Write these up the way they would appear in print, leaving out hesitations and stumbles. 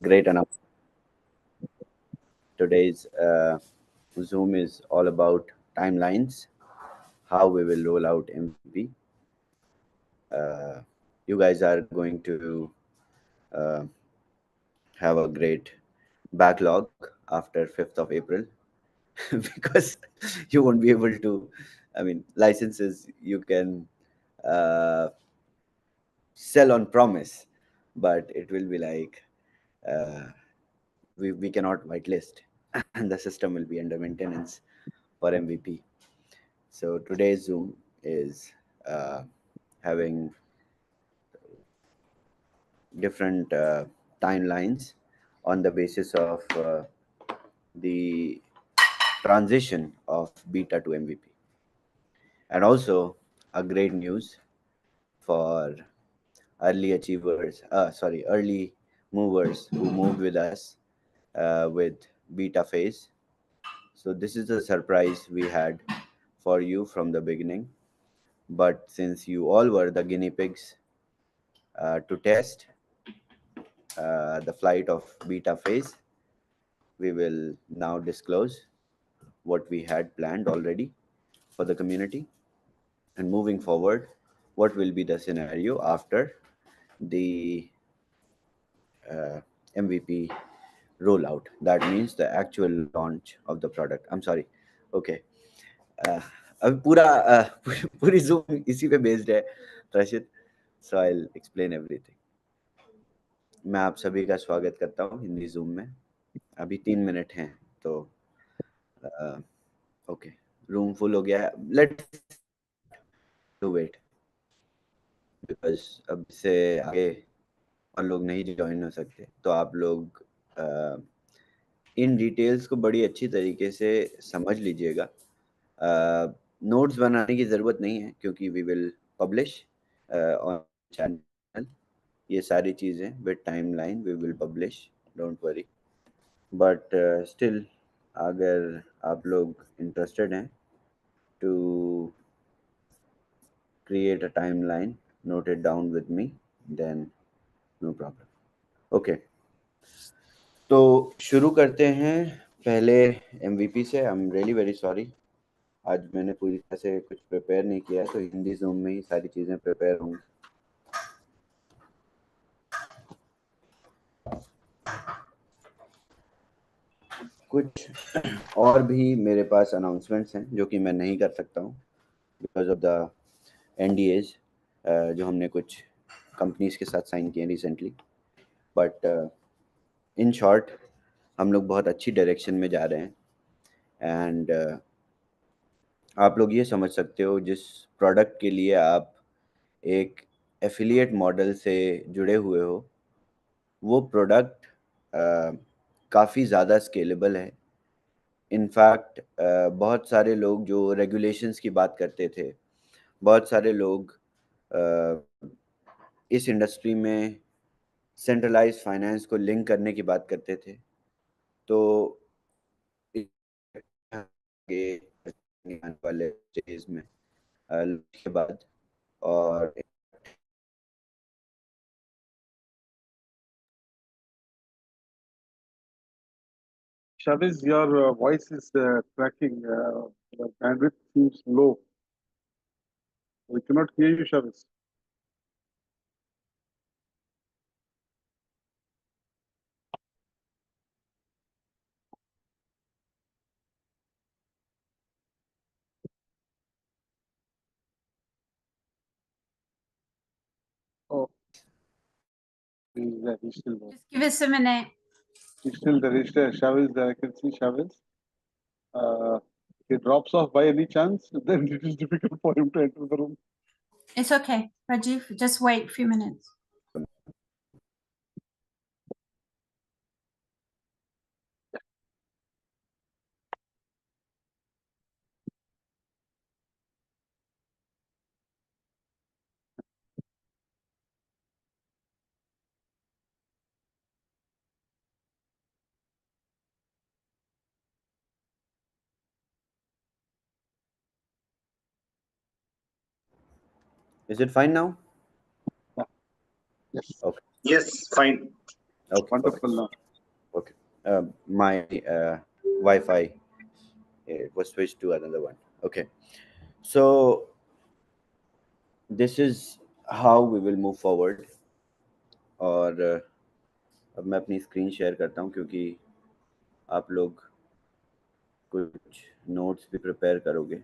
Great announcement. Today's Zoom is all about timelines, how we will roll out MVP. Uh, you guys are going to uh, have a great backlog after 5th of April because you won't be able to, licenses you can uh, sell on promise, but it will be like uh, we cannot whitelist and the system will be under maintenance for MVP. So today's Zoom is uh, having different timelines on the basis of the transition of beta to MVP, and also a great news for early movers who moved with us with beta phase. So this is a surprise we had for you from the beginning. But since you all were the guinea pigs to test the flight of beta phase, we will now disclose what we had planned already for the community, and moving forward, what will be the scenario after the MVP rollout. That means the actual launch of the product. I'm sorry. Okay. uh, अब पूरा पूरी Zoom इसी पे based है, रशिद. So I'll explain everything. मैं आप सभी का स्वागत करता हूँ हिंदी Zoom में. अभी 3 मिनट हैं तो ओके, रूम फुल हो गया है. लेट्स टू वेट बिकॉज अब से आगे और लोग नहीं ज्वाइन हो सकते, तो आप लोग इन डिटेल्स को बड़ी अच्छी तरीके से समझ लीजिएगा. नोट्स बनाने की ज़रूरत नहीं है क्योंकि we will publish on channel ये सारी चीज़ें with timeline we will publish, don't worry. But still अगर आप लोग इंटरेस्टेड हैं to create a timeline, note it down with me, then no problem. Okay, तो शुरू करते हैं पहले MVP से. I am really very sorry, आज मैंने पूरी तरह से कुछ प्रिपेयर नहीं किया है, तो हिंदी जूम में ही सारी चीज़ें प्रिपेयर होंगी. कुछ और भी मेरे पास अनाउंसमेंट्स हैं जो कि मैं नहीं कर सकता हूँ बिकॉज ऑफ द NDAs जो हमने कुछ कंपनीज के साथ साइन किए रिसेंटली. बट इन शॉर्ट हम लोग बहुत अच्छी डायरेक्शन में जा रहे हैं. एंड आप लोग ये समझ सकते हो जिस प्रोडक्ट के लिए आप एक एफिलिएट मॉडल से जुड़े हुए हो, वो प्रोडक्ट काफ़ी ज़्यादा स्केलेबल है. इनफैक्ट बहुत सारे लोग जो रेगुलेशंस की बात करते थे, बहुत सारे लोग इस इंडस्ट्री में सेंट्रलाइज फाइनेंस को लिंक करने की बात करते थे. तो आगे आने वाले स्टेज में के बाद और Shaviz, your voice is cracking. The bandwidth seems low. We cannot hear you, Shaviz. Oh, he's still there. Just give us a minute. He's still there. He's there. Shaviz, I can see Shaviz. If he drops off by any chance, then it is difficult for him to enter the room. It's okay, Rajiv. Just wait a few minutes. Is it fine now? Yes. Okay. Yes, fine. Okay, Wonderful now. okay. My Wi-Fi, it was switched to another one. Okay, so this is how we will move forward. और अब मैं अपनी screen share करता हूँ क्योंकि आप लोग कुछ नोट्स भी प्रिपेयर करोगे.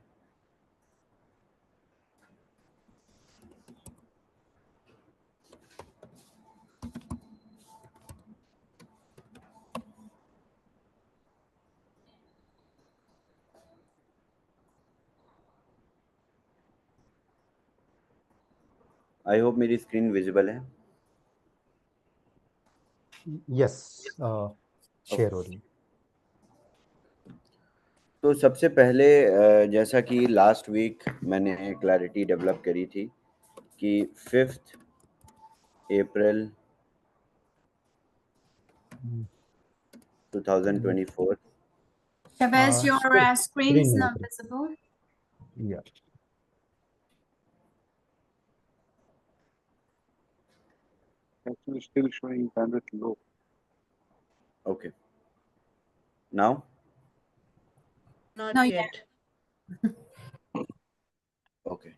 आई होप मेरी स्क्रीन विजिबल है. यस, शेयर हो रही है. तो सबसे पहले जैसा कि लास्ट वीक मैंने क्लैरिटी डेवलप करी थी कि 5th April 2024. Chavez, your screen screen is not not open. visible. Yeah. Actually, still showing bandwidth low. Okay. Now? Not Not yet. Okay.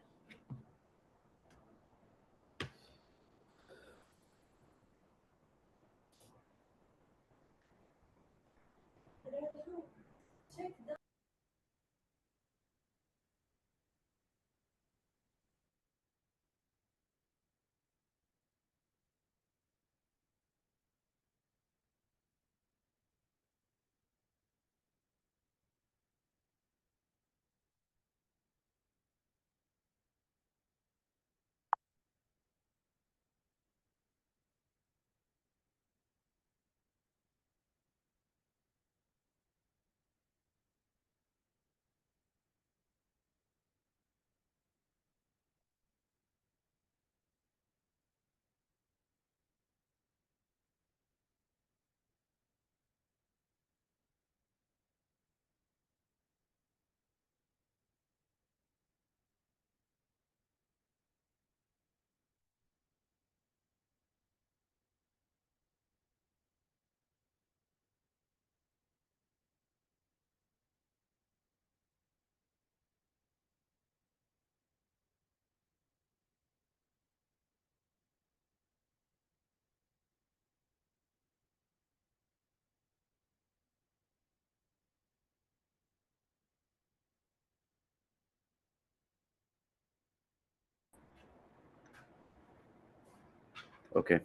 Okay.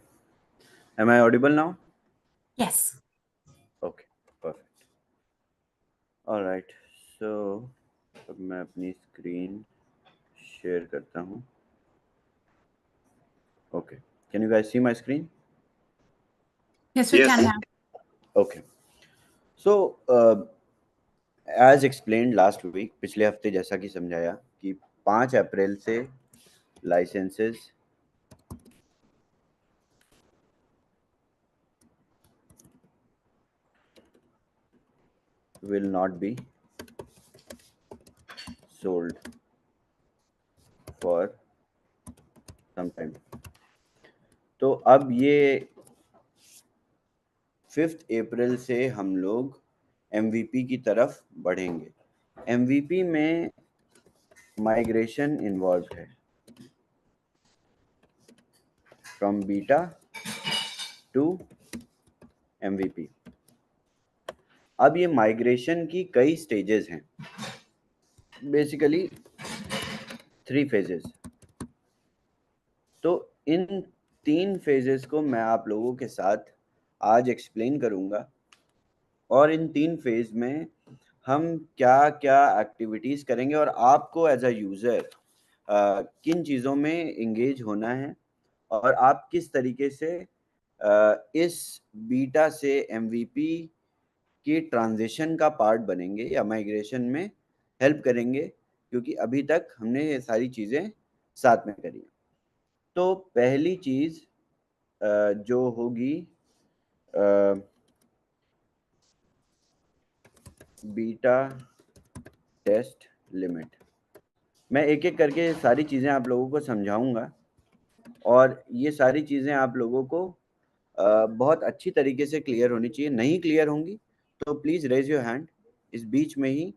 Am I audible now? Yes. Okay, perfect. All right. So अब मैं अपनी screen share करता हूँ. Okay. Can you guys see my screen? Yes, we can now. Okay. So as explained last week, पिछले हफ्ते जैसा कि समझाया कि 5 अप्रैल से licences will not be sold for some time. तो अब ये 5th अप्रैल से हम लोग MVP की तरफ बढ़ेंगे. MVP में माइग्रेशन इन्वॉल्व है फ्रॉम बीटा टू MVP. अब ये माइग्रेशन की कई स्टेजेस हैं, बेसिकली 3 फेजेस. तो इन 3 फेजेस को मैं आप लोगों के साथ आज एक्सप्लेन करूंगा और इन 3 फेज में हम क्या क्या एक्टिविटीज़ करेंगे और आपको एज अ यूज़र किन चीज़ों में इंगेज होना है और आप किस तरीके से इस बीटा से MVP की ट्रांजिशन का पार्ट बनेंगे या माइग्रेशन में हेल्प करेंगे, क्योंकि अभी तक हमने ये सारी चीज़ें साथ में करी. तो पहली चीज़ जो होगी बीटा टेस्ट लिमिट. मैं एक एक करके सारी चीज़ें आप लोगों को समझाऊंगा और ये सारी चीज़ें आप लोगों को बहुत अच्छी तरीके से क्लियर होनी चाहिए। नहीं क्लियर होंगी तो प्लीज़ रेज योर हैंड। इस बीच में ही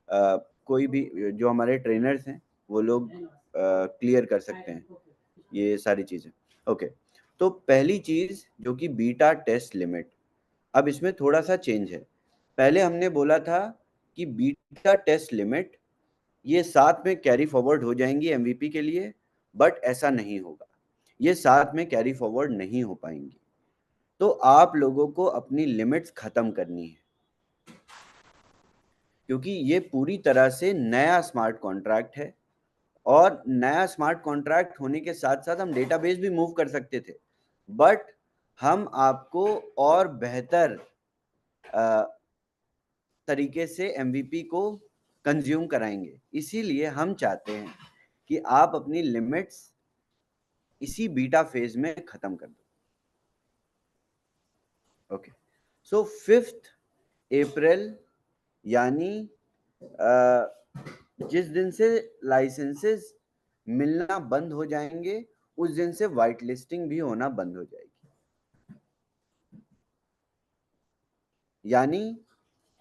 कोई भी जो हमारे ट्रेनर्स हैं वो लोग क्लियर कर सकते हैं ये सारी चीज़ें। ओके, तो पहली चीज़ जो कि बीटा टेस्ट लिमिट, अब इसमें थोड़ा सा चेंज है। पहले हमने बोला था कि बीटा टेस्ट लिमिट ये साथ में कैरी फॉरवर्ड हो जाएंगी एमवीपी के लिए, बट ऐसा नहीं होगा, ये साथ में कैरी फॉरवर्ड नहीं हो पाएंगी। तो आप लोगों को अपनी लिमिट्स खत्म करनी है, क्योंकि ये पूरी तरह से नया स्मार्ट कॉन्ट्रैक्ट है, और नया स्मार्ट कॉन्ट्रैक्ट होने के साथ साथ हम डेटाबेस भी मूव कर सकते थे, बट हम आपको और बेहतर तरीके से एमवीपी को कंज्यूम कराएंगे। इसीलिए हम चाहते हैं कि आप अपनी लिमिट्स इसी बीटा फेज में खत्म कर दो। ओके, सो 5 अप्रैल यानी जिस दिन से लाइसेंसेस मिलना बंद हो जाएंगे उस दिन से वाइट लिस्टिंग भी होना बंद हो जाएगी। यानी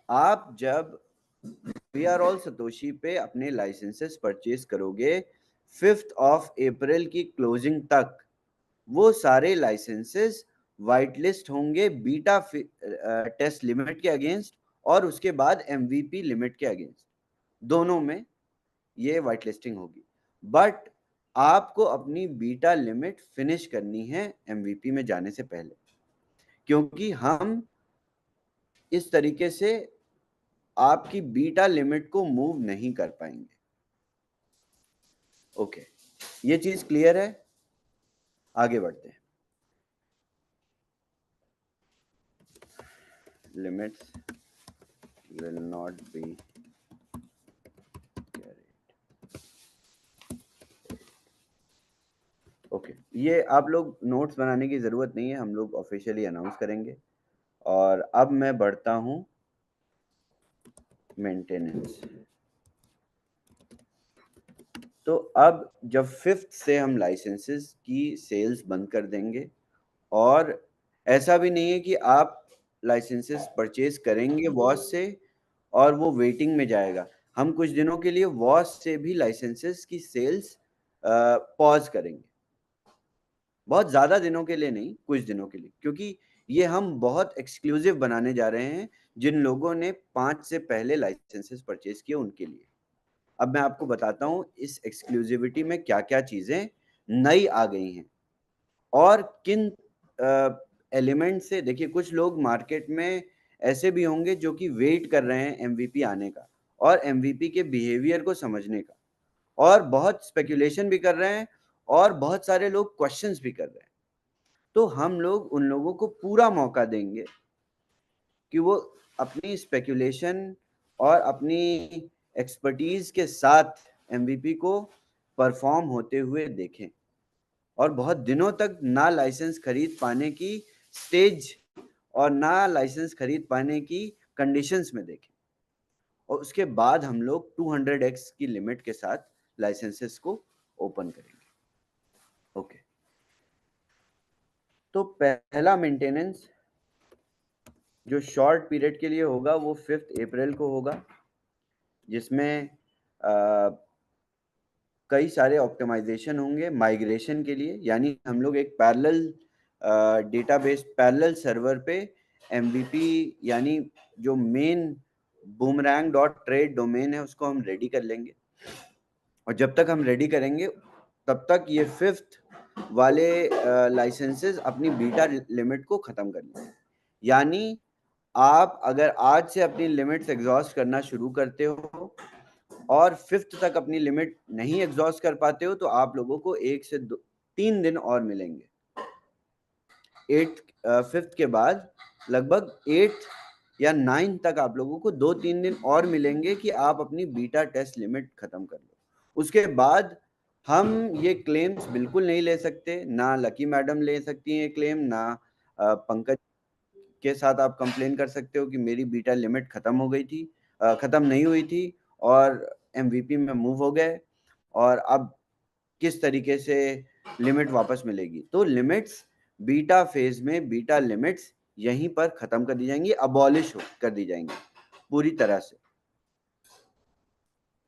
आप जब वी आर ऑल सतोशी पे अपने लाइसेंसेस परचेज करोगे 5 अप्रैल की क्लोजिंग तक, वो सारे लाइसेंसेस वाइट लिस्ट होंगे बीटा टेस्ट लिमिट के अगेंस्ट और उसके बाद एमवीपी लिमिट के अगेंस्ट, दोनों में ये वाइट लिस्टिंग होगी। बट आपको अपनी बीटा लिमिट फिनिश करनी है एमवीपी में जाने से पहले, क्योंकि हम इस तरीके से आपकी बीटा लिमिट को मूव नहीं कर पाएंगे। ओके, ये चीज क्लियर है? आगे बढ़ते हैं। Limits will not be okay, ये आप लोग नोट्स बनाने की जरूरत नहीं है, हम लोग ऑफिशियली अनाउंस करेंगे। और अब मैं बढ़ता हूं मेंटेनेंस। तो अब जब 5 से हम लाइसेंसेस की सेल्स बंद कर देंगे, और ऐसा भी नहीं है कि आप लाइसेंसेस परचेज करेंगे वॉश से और वो वेटिंग में जाएगा। हम कुछ दिनों के लिए वॉश से भी लाइसेंसेस की सेल्स पॉज करेंगे, बहुत ज़्यादा दिनों के लिए नहीं, कुछ दिनों के लिए, क्योंकि ये हम बहुत एक्सक्लूसिव बनाने जा रहे हैं जिन लोगों ने 5 से पहले लाइसेंसेस परचेज किए उनके लिए। अब मैं आपको बताता हूँ इस एक्सक्लूसिविटी में क्या क्या चीज़ें नई आ गई हैं और किन एलिमेंट से। देखिए, कुछ लोग मार्केट में ऐसे भी होंगे जो कि वेट कर रहे हैं एमवीपी आने का और एमवीपी के बिहेवियर को समझने का, और बहुत स्पेकुलेशन भी कर रहे हैं और बहुत सारे लोग क्वेश्चंस भी कर रहे हैं। तो हम लोग उन लोगों को पूरा मौका देंगे कि वो अपनी स्पेकुलेशन और अपनी एक्सपर्टीज के साथ एमवीपी को परफॉर्म होते हुए देखें, और बहुत दिनों तक ना लाइसेंस खरीद पाने की स्टेज और ना लाइसेंस खरीद पाने की कंडीशंस में देखें, और उसके बाद हम लोग 200x की लिमिट के साथ लाइसेंसेस को ओपन करेंगे। ओके, तो पहला मेंटेनेंस जो शॉर्ट पीरियड के लिए होगा वो 5 अप्रैल को होगा, जिसमें कई सारे ऑप्टिमाइजेशन होंगे माइग्रेशन के लिए। यानी हम लोग एक पैरेलल डेटाबेस, पैरेलल सर्वर पे एमवीपी यानी जो मेन boomerang.trade डोमेन है उसको हम रेडी कर लेंगे, और जब तक हम रेडी करेंगे तब तक ये 5th वाले लाइसेंसेस अपनी बीटा लिमिट को खत्म कर लेंगे। यानी आप अगर आज से अपनी लिमिट्स एग्जॉस्ट करना शुरू करते हो और 5th तक अपनी लिमिट नहीं एग्जॉस्ट कर पाते हो, तो आप लोगों को 1 से 3 दिन और मिलेंगे। 5th के बाद लगभग 8 या 9 तक आप लोगों को 2-3 दिन और मिलेंगे कि आप अपनी बीटा टेस्ट लिमिट खत्म कर लो। उसके बाद हम ये क्लेम्स बिल्कुल नहीं ले सकते, ना लकी मैडम ले सकती हैं क्लेम, ना पंकज के साथ आप कंप्लेन कर सकते हो कि मेरी बीटा लिमिट खत्म हो गई थी, खत्म नहीं हुई थी और एमवीपी में मूव हो गए, और अब किस तरीके से लिमिट वापस मिलेगी। तो लिमिट्स बीटा फेज में बीटा लिमिट्स यहीं पर खत्म कर दी जाएंगी, अबॉलिश कर दी जाएंगी पूरी तरह से।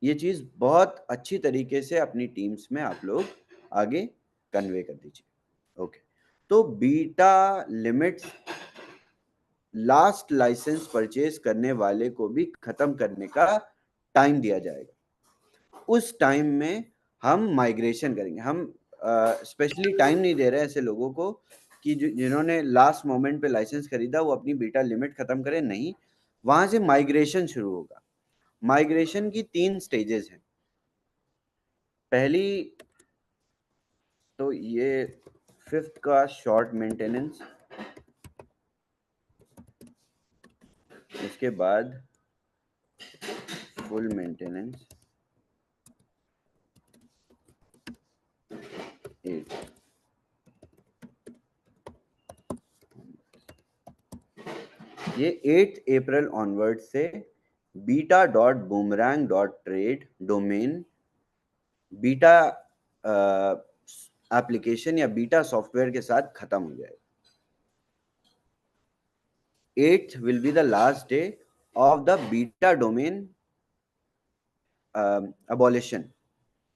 ये चीज बहुत अच्छी तरीके से अपनी टीम्स में आप लोग आगे कन्वे कर दीजिए। ओके, तो beta limits last license purchase करने वाले को भी खत्म करने का टाइम दिया जाएगा। उस टाइम में हम माइग्रेशन करेंगे। हम स्पेशली टाइम नहीं दे रहे ऐसे लोगों को कि जिन्होंने लास्ट मोमेंट पे लाइसेंस खरीदा वो अपनी बीटा लिमिट खत्म करें, नहीं, वहां से माइग्रेशन शुरू होगा। माइग्रेशन की 3 स्टेजेस हैं। पहली तो ये 5th का शॉर्ट मेंटेनेंस, उसके बाद फुल मेंटेनेंस, 8 ये 8 अप्रैल ऑनवर्ड से beta.boomerang.trade डोमेन बीटा एप्लीकेशन या बीटा सॉफ्टवेयर के साथ खत्म हो जाएगा। 8th will be the last day of the beta domain abolition.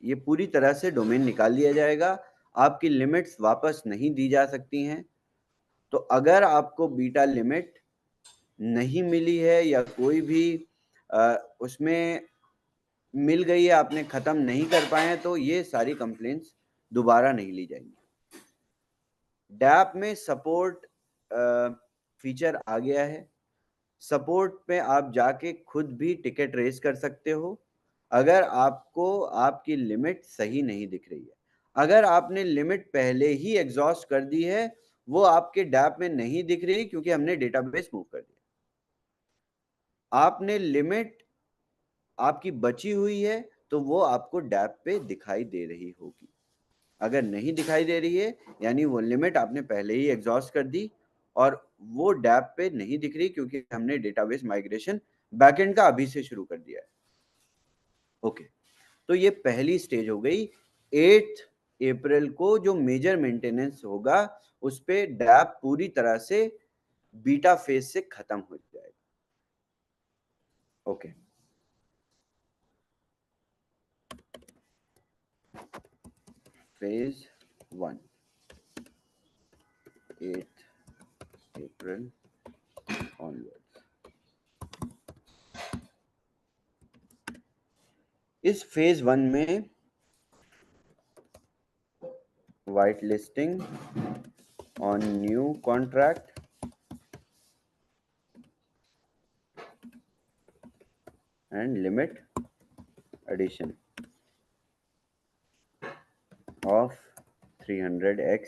ये पूरी तरह से डोमेन निकाल दिया जाएगा, आपकी लिमिट्स वापस नहीं दी जा सकती हैं। तो अगर आपको बीटा लिमिट नहीं मिली है या कोई भी उसमें मिल गई है, आपने खत्म नहीं कर पाए हैं, तो ये सारी कंप्लेंट्स दोबारा नहीं ली जाएंगी। डैप में सपोर्ट फीचर आ गया है। सपोर्ट पे आप जाके खुद भी टिकट रेज कर सकते हो अगर आपको आपकी लिमिट सही नहीं दिख रही है। अगर आपने लिमिट पहले ही एग्जॉस्ट कर दी है, वो आपके डैप में नहीं दिख रही क्योंकि हमने डेटाबेस मूव कर दिया। आपने लिमिट आपकी बची हुई है तो वो आपको डैप पे दिखाई दे रही होगी। अगर नहीं दिखाई दे रही है यानी वो लिमिट आपने पहले ही एग्जॉस्ट कर दी और वो डैप पे नहीं दिख रही क्योंकि हमने डेटाबेस माइग्रेशन बैकएंड का अभी से शुरू कर दिया है। ओके, तो ये पहली स्टेज हो गई। 8 अप्रैल को जो मेजर मेंटेनेंस होगा उस पे डैप पूरी तरह से बीटा फेज से खत्म हो जाएगा। ओके, फेज 1 8 अप्रैल ऑनवर्ड्स। इस फेज 1 में white listing on new contract and limit addition of 300x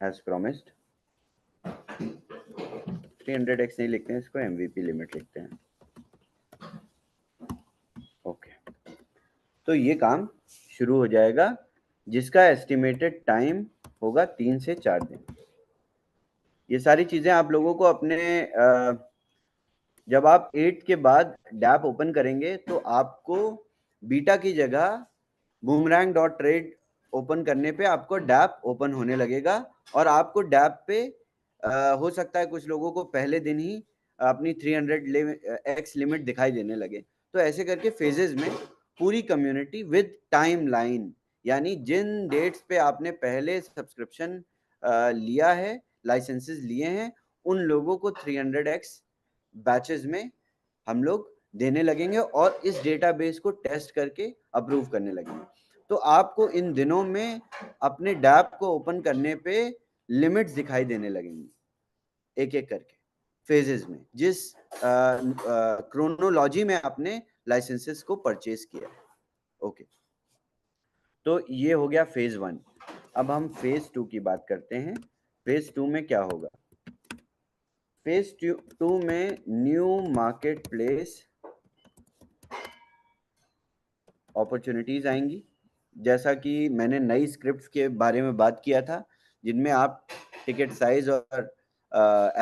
as promised। 300x नहीं लिखते हैं इसको, MVP लिमिट लिखते हैं। ओके, तो ये काम शुरू हो जाएगा जिसका एस्टिमेटेड टाइम होगा 3 से 4 दिन। ये सारी चीजें आप लोगों को अपने जब आप 8 के बाद डैप ओपन करेंगे तो आपको बीटा की जगह boomerang.trade ओपन करने पे आपको डैप ओपन होने लगेगा और आपको डैप पे हो सकता है कुछ लोगों को पहले दिन ही अपनी 300x लिमिट दिखाई देने लगे। तो ऐसे करके फेजेस में पूरी कम्युनिटी विद टाइम लाइन, यानी जिन डेट्स पे आपने पहले सब्सक्रिप्शन लिया है, लाइसेंसेस लिए हैं, उन लोगों को 300x बैचेस में हम लोग देने लगेंगे और इस डेटाबेस को टेस्ट करके अप्रूव करने लगेंगे। तो आपको इन दिनों में अपने डैप को ओपन करने पे लिमिट्स दिखाई देने लगेंगी एक एक करके फेजेस में, जिस क्रोनोलॉजी में आपने लाइसेंसेस को परचेज किया है। ओके, तो ये हो गया फेज 1। अब हम फेज 2 की बात करते हैं। फेज 2 में क्या होगा? फेज 2 में न्यू मार्केट प्लेस अपॉर्चुनिटीज आएंगी। जैसा कि मैंने नई स्क्रिप्ट्स के बारे में बात किया था जिनमें आप टिकट साइज और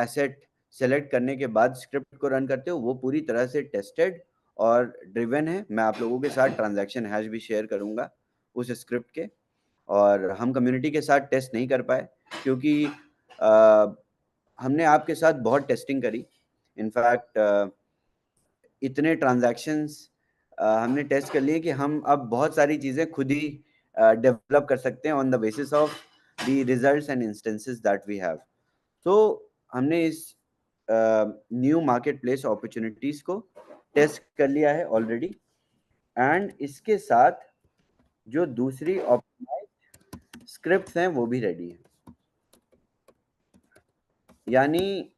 एसेट सेलेक्ट करने के बाद स्क्रिप्ट को रन करते हो, वो पूरी तरह से टेस्टेड और ड्रिवन है। मैं आप लोगों के साथ ट्रांजैक्शन हैश भी शेयर करूंगा उस स्क्रिप्ट के। और हम कम्युनिटी के साथ टेस्ट नहीं कर पाए क्योंकि हमने आपके साथ बहुत टेस्टिंग करी। इनफैक्ट इतने ट्रांजैक्शंस हमने टेस्ट कर लिए कि हम अब बहुत सारी चीज़ें खुद ही डेवलप कर सकते हैं on the basis of the results and instances that we have. तो हमने इस न्यू मार्केट प्लेस अपॉर्चुनिटीज़ को टेस्ट कर लिया है ऑलरेडी, एंड इसके साथ जो दूसरी ऑप्टिमाइज्ड स्क्रिप्ट्स हैं वो भी रेडी हैं। यानी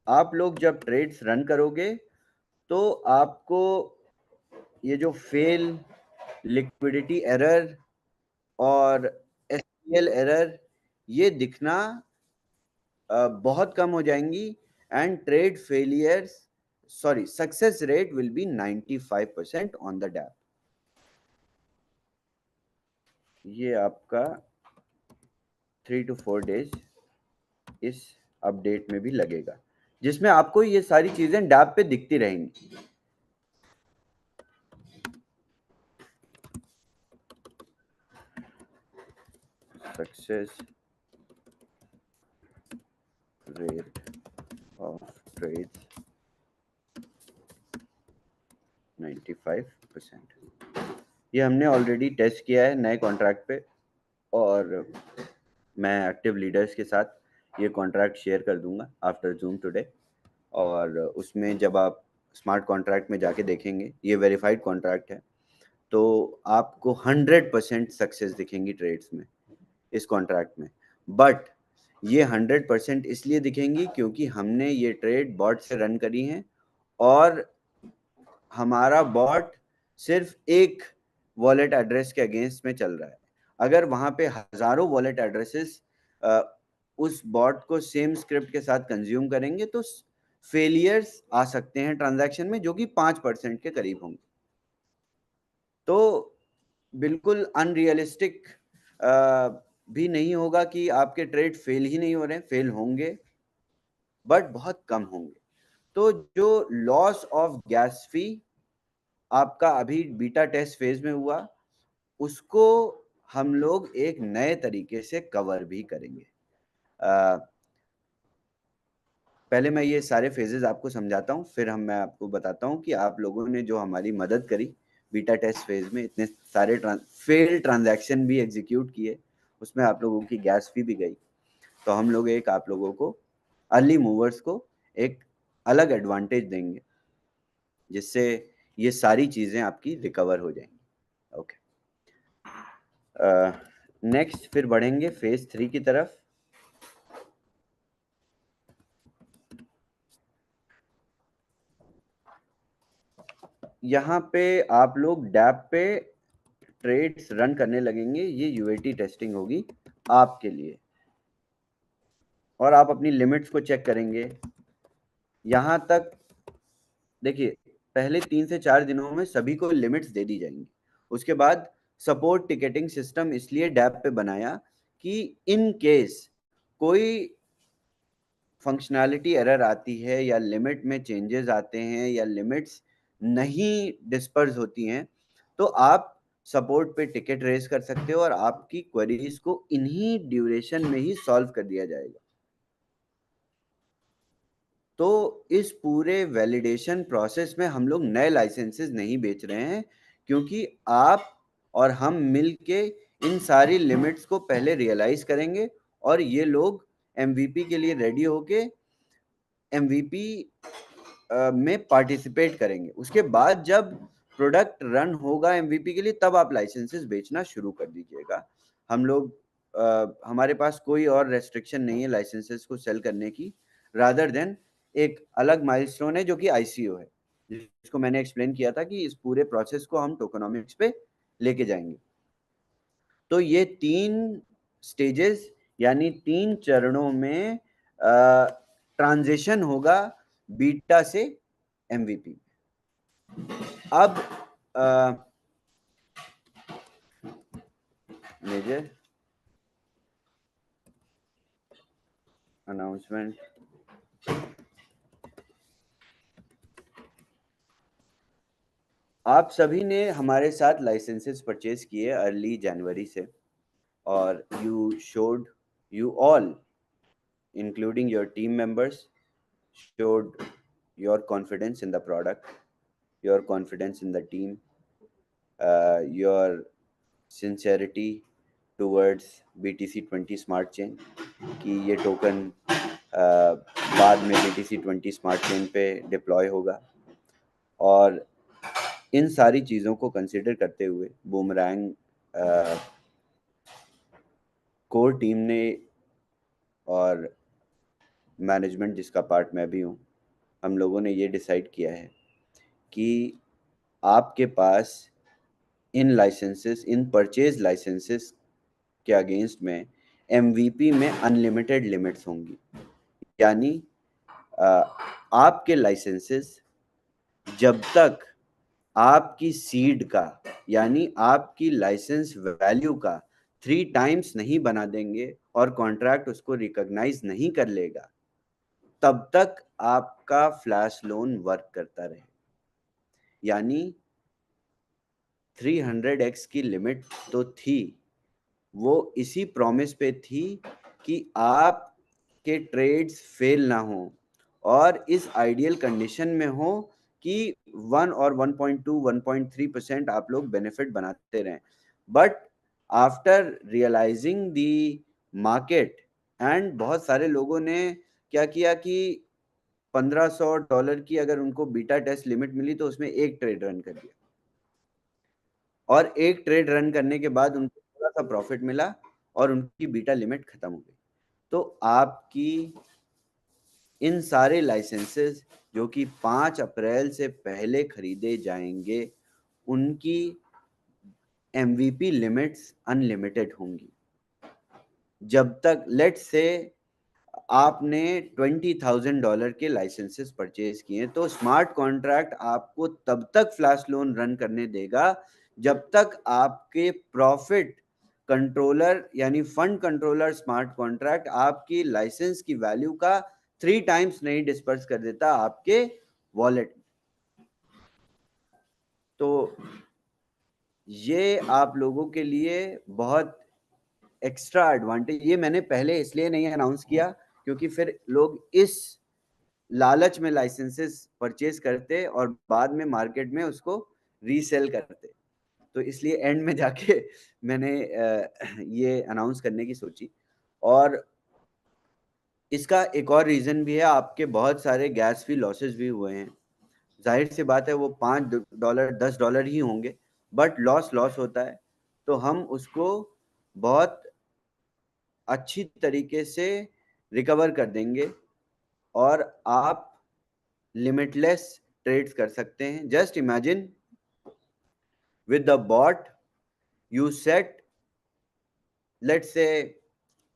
आप लोग जब ट्रेड्स रन करोगे तो आपको ये जो फेल, लिक्विडिटी एरर और एसक्यूएल एरर ये दिखना बहुत कम हो जाएंगी, and trade failures success rate will be 95% on the dapp. ये आपका 3 to 4 days इस अपडेट में भी लगेगा, जिसमें आपको ये सारी चीजें डैप पे दिखती रहेंगी। Success rate of trades 95%। ये हमने ऑलरेडी टेस्ट किया है नए कॉन्ट्रैक्ट पे, और मैं एक्टिव लीडर्स के साथ ये कॉन्ट्रैक्ट शेयर कर दूंगा आफ्टर जूम टुडे। और उसमें जब आप स्मार्ट कॉन्ट्रैक्ट में जाके देखेंगे, ये वेरीफाइड कॉन्ट्रैक्ट है, तो आपको 100% सक्सेस दिखेंगी ट्रेड्स में इस कॉन्ट्रैक्ट में। बट ये 100% इसलिए दिखेंगी क्योंकि हमने ये ट्रेड बॉट से रन करी हैं, और हमारा बॉट सिर्फ एक वॉलेट एड्रेस के अगेंस्ट में चल रहा है। अगर वहाँ पे हजारों वॉलेट एड्रेसेस उस बॉट को सेम स्क्रिप्ट के साथ कंज्यूम करेंगे तो फेलियर्स आ सकते हैं ट्रांजैक्शन में, जो कि 5% के करीब होंगे। तो बिल्कुल अनरियलिस्टिक भी नहीं होगा कि आपके ट्रेड फेल ही नहीं हो रहे हैं, फेल होंगे बट बहुत कम होंगे। तो जो लॉस ऑफ गैस फी आपका अभी बीटा टेस्ट फेज में हुआ, उसको हम लोग एक नए तरीके से कवर भी करेंगे। पहले मैं ये सारे फेजेस आपको समझाता हूँ, फिर मैं आपको बताता हूँ कि आप लोगों ने जो हमारी मदद करी बीटा टेस्ट फेज में, इतने सारे फेल ट्रांजैक्शन भी एग्जीक्यूट किए, उसमें आप लोगों की गैस फी भी गई। तो हम लोग एक आप लोगों को, अर्ली मूवर्स को, एक अलग एडवांटेज देंगे जिससे ये सारी चीज़ें आपकी रिकवर हो जाएंगी। ओके, नेक्स्ट फिर बढ़ेंगे फेज 3 की तरफ। यहाँ पे आप लोग डैप पे ट्रेड्स रन करने लगेंगे। ये यूएटी टेस्टिंग होगी आपके लिए, और आप अपनी लिमिट्स को चेक करेंगे। यहाँ तक देखिए, पहले 3 से 4 दिनों में सभी को लिमिट्स दे दी जाएंगी। उसके बाद सपोर्ट टिकटिंग सिस्टम इसलिए डैप पे बनाया कि इन केस कोई फंक्शनैलिटी एरर आती है या लिमिट में चेंजेस आते हैं या लिमिट्स नहीं डिस्पर्स होती हैं, तो आप सपोर्ट पे टिकट रेज कर सकते हो और आपकी क्वेरीज को इन्हीं ड्यूरेशन में ही सॉल्व कर दिया जाएगा। तो इस पूरे वैलिडेशन प्रोसेस में हम लोग नए लाइसेंसेस नहीं बेच रहे हैं, क्योंकि आप और हम मिलके इन सारी लिमिट्स को पहले रियलाइज करेंगे और ये लोग एमवीपी के लिए रेडी होके एमवीपी में पार्टिसिपेट करेंगे। उसके बाद जब प्रोडक्ट रन होगा एमवीपी के लिए, तब आप लाइसेंसेस बेचना शुरू कर दीजिएगा। हम लोग हमारे पास कोई और रेस्ट्रिक्शन नहीं है लाइसेंसेस को सेल करने की, रादर देन एक अलग माइलस्टोन है जो कि आईसीओ है, जिसको मैंने एक्सप्लेन किया था कि इस पूरे प्रोसेस को हम टोकनॉमिक्स पे लेके जाएंगे। तो ये 3 स्टेजेस यानी 3 चरणों में ट्रांजिशन होगा बीटा से एमवीपी। अब मेजर अनाउंसमेंट, आप सभी ने हमारे साथ लाइसेंसेस परचेज किए अर्ली जनवरी से, or you all, including your team members, showed your confidence in the product, your confidence in the team, your sincerity towards BTC20 smart chain कि ये टोकन बाद में BTC20 स्मार्ट चेन पे deploy होगा। और इन सारी चीज़ों को कंसिडर करते हुए बूमरैंग कोर टीम ने और मैनेजमेंट जिसका पार्ट मैं भी हूँ, हम लोगों ने ये डिसाइड किया है कि आपके पास इन लाइसेंसेस, इन परचेज लाइसेंसेस के अगेंस्ट में MVP में अनलिमिटेड लिमिट्स होंगी। यानी आपके लाइसेंसेस जब तक आपकी सीड का, यानी आपकी लाइसेंस वैल्यू का 3 टाइम्स नहीं बना देंगे और कॉन्ट्रैक्ट उसको रिकॉग्नाइज नहीं कर लेगा, तब तक आपका फ्लैश लोन वर्क करता रहे। यानी 300x की लिमिट तो थी, वो इसी प्रॉमिस पे थी कि आपके ट्रेड्स फेल ना हो और इस आइडियल कंडीशन में हो कि 1 और 1.2 1.3% आप लोग बेनिफिट बनाते रहें। But after realising the market and बहुत सारे लोगों ने क्या किया कि $1500 की अगर उनको बीटा टेस्ट लिमिट मिली तो उसमें एक ट्रेड रन कर दिया, और एक ट्रेड रन करने के बाद उनको थोड़ा सा प्रॉफिट मिला और उनकी बीटा लिमिट खत्म हो गई। तो आपकी इन सारे लाइसेंसेस जो कि 5 अप्रैल से पहले खरीदे जाएंगे, उनकी MVP लिमिट्स अनलिमिटेड होंगी। जब तक लेट्स से आपने $20,000 के लाइसेंसेस परचेज किए तो स्मार्ट कॉन्ट्रैक्ट आपको तब तक फ्लैश लोन रन करने देगा जब तक आपके प्रॉफिट कंट्रोलर यानी फंड कंट्रोलर स्मार्ट कॉन्ट्रैक्ट आपकी लाइसेंस की वैल्यू का 3 टाइम्स नहीं डिस्पर्स कर देता आपके वॉलेट। तो ये आप लोगों के लिए बहुत एक्स्ट्रा एडवांटेज, ये मैंने पहले इसलिए नहीं अनाउंस किया क्योंकि फिर लोग इस लालच में लाइसेंसेस परचेज करते और बाद में मार्केट में उसको रीसेल करते। तो इसलिए एंड में जाके मैंने ये अनाउंस करने की सोची। और इसका एक और रीज़न भी है, आपके बहुत सारे गैस फी लॉसेस भी हुए हैं। जाहिर सी बात है वो $5 $10 ही होंगे, बट लॉस होता है। तो हम उसको बहुत अच्छी तरीके से रिकवर कर देंगे और आप लिमिटलेस ट्रेड्स कर सकते हैं। Just imagine with the bot you set, let's say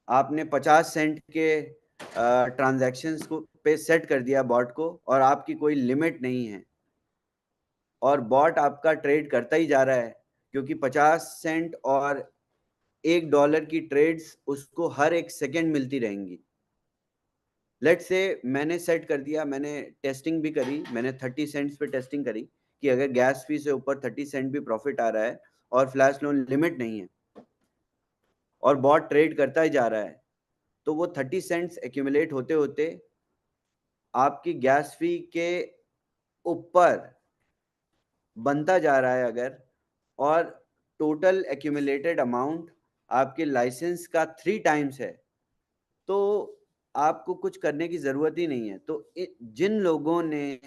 आपने 50 सेंट के ट्रांजैक्शंस को पे सेट कर दिया बॉट को और आपकी कोई लिमिट नहीं है और बॉट आपका ट्रेड करता ही जा रहा है क्योंकि 50 सेंट और $1 की ट्रेड्स उसको हर एक सेकेंड मिलती रहेंगी। लेट्स से मैंने सेट कर दिया, मैंने टेस्टिंग भी करी, मैंने 30 सेंट्स पे टेस्टिंग करी कि अगर गैस फी से ऊपर 30 सेंट भी प्रॉफिट आ रहा है और फ्लैश लोन लिमिट नहीं है और बॉट ट्रेड करता ही जा रहा है, तो वो 30 सेंट्स एक्यूमुलेट होते होते आपकी गैस फी के ऊपर बनता जा रहा है अगर, और टोटल एक्यूमुलेटेड अमाउंट आपके लाइसेंस का 3 टाइम्स है, तो आपको कुछ करने की ज़रूरत ही नहीं है। तो जिन लोगों ने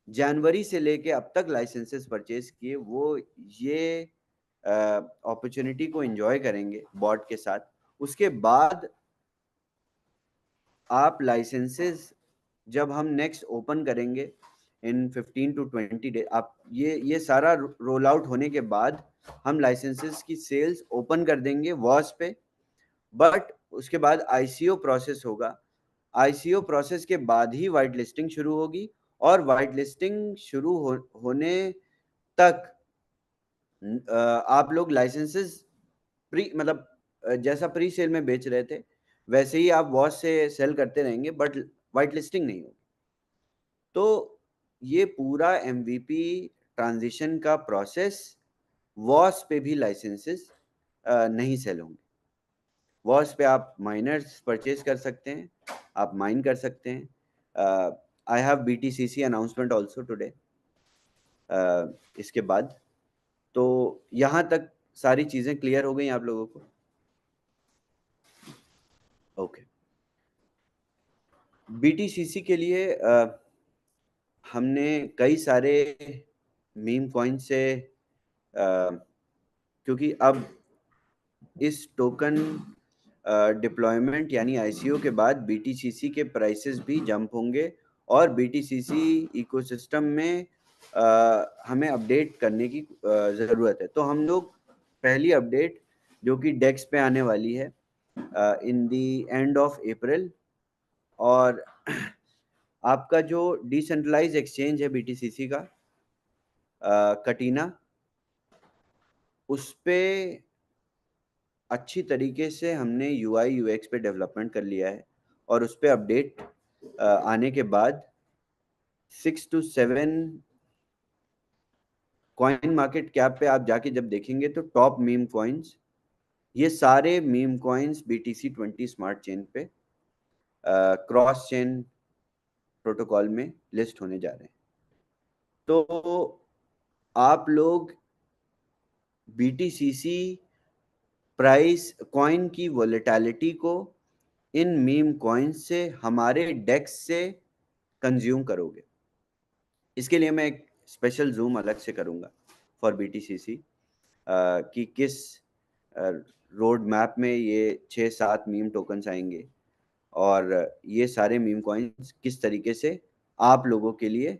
जनवरी से लेके अब तक लाइसेंसेस परचेज किए वो ये अपॉर्चुनिटी को एंजॉय करेंगे बॉट के साथ। उसके बाद आप लाइसेंसेस जब हम नेक्स्ट ओपन करेंगे इन 15 to 20 डे, आप ये सारा रोल आउट होने के बाद हम लाइसेंसेस की सेल्स ओपन कर देंगे वॉस पे। बट उसके बाद ICO प्रोसेस होगा, ICO प्रोसेस के बाद ही वाइट लिस्टिंग शुरू होगी और वाइट लिस्टिंग शुरू होने तक आप लोग लाइसेंसेस मतलब जैसा प्री सेल में बेच रहे थे वैसे ही आप वॉच से सेल करते रहेंगे, बट वाइट लिस्टिंग नहीं होगी। तो ये पूरा MVP ट्रांजिशन का प्रोसेस वॉच पे भी लाइसेंसेस नहीं सेल होंगे। वॉस पे आप माइनर्स परचेज कर सकते हैं, आप माइन कर सकते हैं। I have BTCC announcement also today. इसके बाद तो यहाँ तक सारी चीज़ें क्लियर हो गई आप लोगों को? ओके। BTCC के लिए हमने कई सारे मीम कॉइन से क्योंकि अब इस टोकन डिप्लॉयमेंट यानी ICO के बाद BTCC के प्राइसेस भी जंप होंगे और BTCC इकोसिस्टम में हमें अपडेट करने की ज़रूरत है। तो हम लोग पहली अपडेट जो कि डेक्स पे आने वाली है इन दी एंड ऑफ अप्रैल, और आपका जो डिसेंट्रलाइज एक्सचेंज है BTCC का कटीना, उस पे अच्छी तरीके से हमने UI UX पे डेवलपमेंट कर लिया है और उस पे अपडेट आने के बाद 6 to 7 कॉइन मार्केट कैप पे आप जाके जब देखेंगे तो टॉप मीम कॉइन्स, ये सारे meme coins BTC20 smart chain पे क्रॉस चेन प्रोटोकॉल में लिस्ट होने जा रहे हैं। तो आप लोग BTCC प्राइस कॉइन की वोलेटिलिटी को इन मीम कॉइन्स से हमारे डेक्स से कंज्यूम करोगे। इसके लिए मैं एक स्पेशल जूम अलग से करूँगा फॉर BTCC कि किस रोड मैप में ये 6-7 मीम टोकन्स आएंगे और ये सारे मीम कॉइन्स किस तरीके से आप लोगों के लिए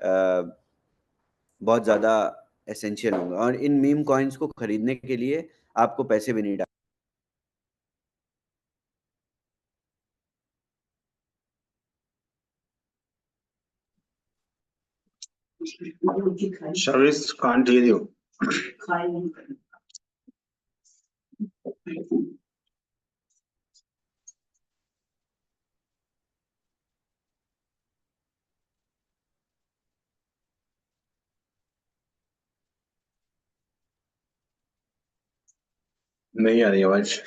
बहुत ज़्यादा एसेंशियल होंगे, और इन मीम कॉइन्स को खरीदने के लिए आपको पैसे भी नहीं Service can't hear you. नहीं आ रही आवाज।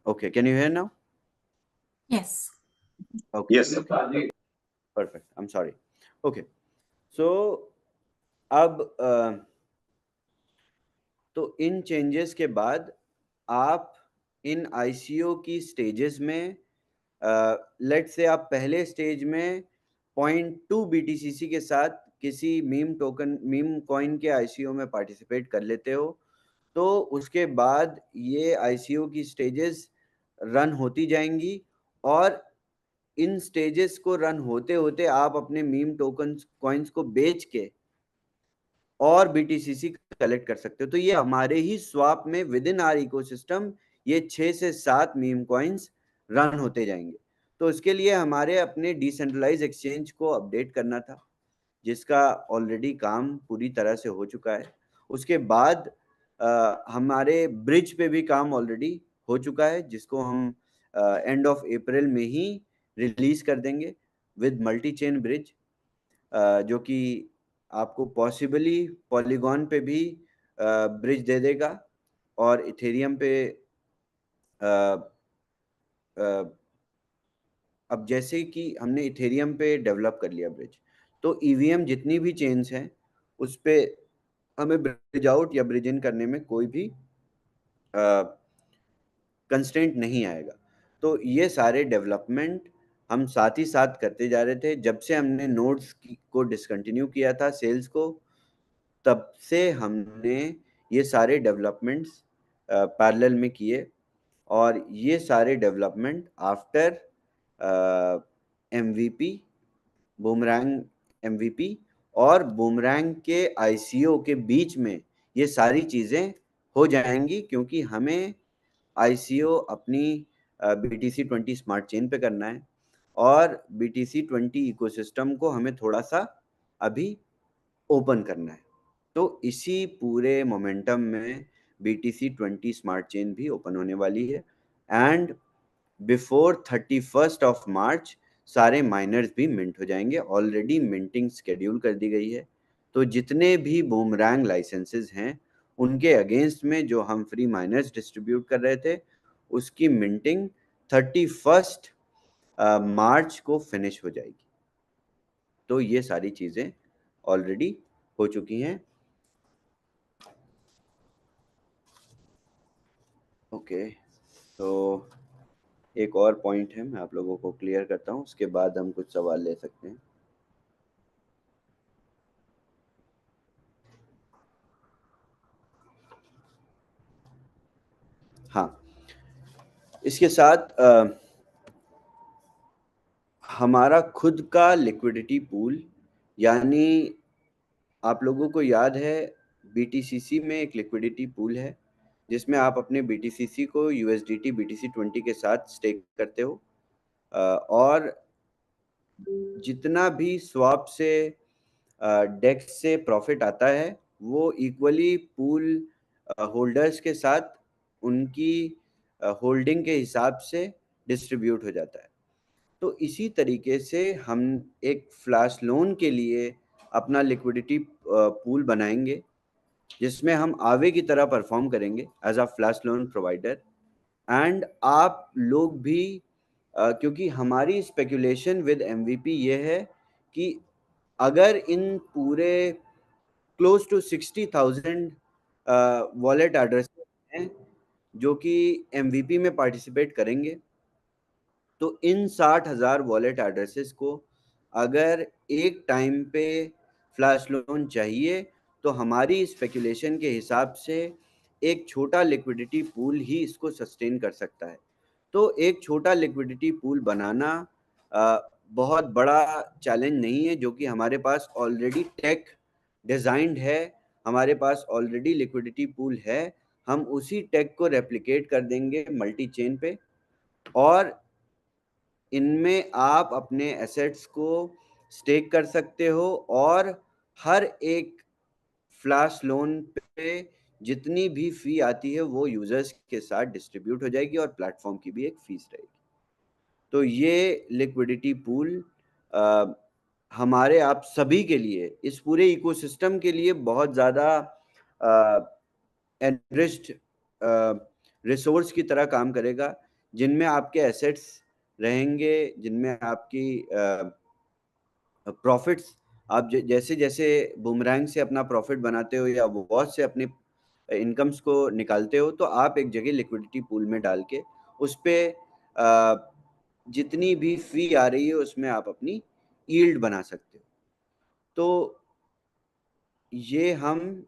Okay, can you hear now? Yes. Okay. Yes. Perfect. I'm sorry. Okay. So अब तो इन चेंजेस के बाद आप इन ICO की स्टेजेस में लेट से आप पहले स्टेज में 0.2 BTCC के साथ किसी मीम कॉइन के ICO में पार्टिसिपेट कर लेते हो, तो उसके बाद ये ICO की स्टेजेस रन होती जाएंगी और इन स्टेजेस को रन होते होते आप अपने मीम टोकन्स कॉइन्स को बेच के और BTCC कलेक्ट कर सकते हो। तो ये हमारे ही स्वैप में विद इन आवर इकोसिस्टम ये 6 से 7 मीम कॉइन्स रन होते जाएंगे। तो इसके लिए हमारे अपने डिसेंट्रलाइज एक्सचेंज को अपडेट करना था, जिसका ऑलरेडी काम पूरी तरह से हो चुका है। उसके बाद हमारे ब्रिज पे भी काम ऑलरेडी हो चुका है, जिसको हम एंड ऑफ अप्रैल में ही रिलीज कर देंगे विद मल्टी चेन ब्रिज, जो कि आपको पॉसिबली पॉलीगॉन पे भी ब्रिज दे देगा और इथेरियम पे अब जैसे कि हमने इथेरियम पे डेवलप कर लिया ब्रिज, तो EVM जितनी भी चेन्स हैं उस पे हमें ब्रिज आउट या ब्रिज इन करने में कोई भी कंस्ट्रेंट नहीं आएगा। तो ये सारे डेवलपमेंट हम साथ ही साथ करते जा रहे थे। जब से हमने नोड्स को डिसकंटिन्यू किया था सेल्स को, तब से हमने ये सारे डेवलपमेंट्स पैरेलल में किए, और ये सारे development after MVP, boomerang MVP और बूमरैंग के ICO के बीच में ये सारी चीज़ें हो जाएंगी, क्योंकि हमें ICO अपनी BTC20 स्मार्ट चेन पे करना है और BTC20 इकोसिस्टम को हमें थोड़ा सा अभी ओपन करना है। तो इसी पूरे मोमेंटम में BTC20 स्मार्ट चेन भी ओपन होने वाली है, and before 31st of March सारे माइनर्स भी मिंट हो जाएंगे। ऑलरेडी मिंटिंग शेड्यूल कर दी गई है। तो जितने भी बूमरैंग लाइसेंसेस हैं उनके अगेंस्ट में जो हम फ्री माइनर्स डिस्ट्रीब्यूट कर रहे थे उसकी मिंटिंग 31st मार्च को फिनिश हो जाएगी। तो ये सारी चीज़ें ऑलरेडी हो चुकी हैं। ओके, तो एक और पॉइंट है, मैं आप लोगों को क्लियर करता हूँ, उसके बाद हम कुछ सवाल ले सकते हैं। हाँ, इसके साथ हमारा खुद का लिक्विडिटी पूल, यानी आप लोगों को याद है BTCC में एक लिक्विडिटी पूल है जिसमें आप अपने BTCC को USDT BTC20 के साथ स्टेक करते हो, और जितना भी स्वैप से डेक्स से प्रॉफिट आता है वो इक्वली पूल होल्डर्स के साथ उनकी होल्डिंग के हिसाब से डिस्ट्रीब्यूट हो जाता है। तो इसी तरीके से हम एक फ्लैश लोन के लिए अपना लिक्विडिटी पूल बनाएंगे जिसमें हम आवे की तरह परफॉर्म करेंगे as a flash loan provider. And आप लोग भी क्योंकि हमारी स्पेकुलेशन विद MVP ये है कि अगर इन पूरे क्लोज टू 60,000 वॉलेट एड्रेस हैं जो कि MVP में पार्टिसिपेट करेंगे, तो इन 60,000 वॉलेट एड्रेसेस को अगर एक टाइम पे फ्लैश लोन चाहिए तो हमारी स्पेकुलेशन के हिसाब से एक छोटा लिक्विडिटी पूल ही इसको सस्टेन कर सकता है। तो एक छोटा लिक्विडिटी पूल बनाना बहुत बड़ा चैलेंज नहीं है, जो कि हमारे पास ऑलरेडी टेक डिजाइंड है, हमारे पास ऑलरेडी लिक्विडिटी पूल है। हम उसी टेक को रेप्लिकेट कर देंगे मल्टी चेन पे, और इनमें आप अपने एसेट्स को स्टेक कर सकते हो, और हर एक फ्लैश लोन पे जितनी भी फी आती है वो यूजर्स के साथ डिस्ट्रीब्यूट हो जाएगी और प्लेटफॉर्म की भी एक फीस रहेगी। तो ये लिक्विडिटी पूल हमारे आप सभी के लिए, इस पूरे इकोसिस्टम के लिए बहुत ज़्यादा एनरिच्ड रिसोर्स की तरह काम करेगा, जिनमें आपके एसेट्स रहेंगे, जिनमें आपकी प्रॉफिट्स, आप जैसे जैसे बूमरैंग से अपना प्रॉफिट बनाते हो या वॉच से अपने इनकम्स को निकालते हो, तो आप एक जगह लिक्विडिटी पूल में डाल के उस पर जितनी भी फी आ रही है उसमें आप अपनी यील्ड बना सकते हो। तो ये हम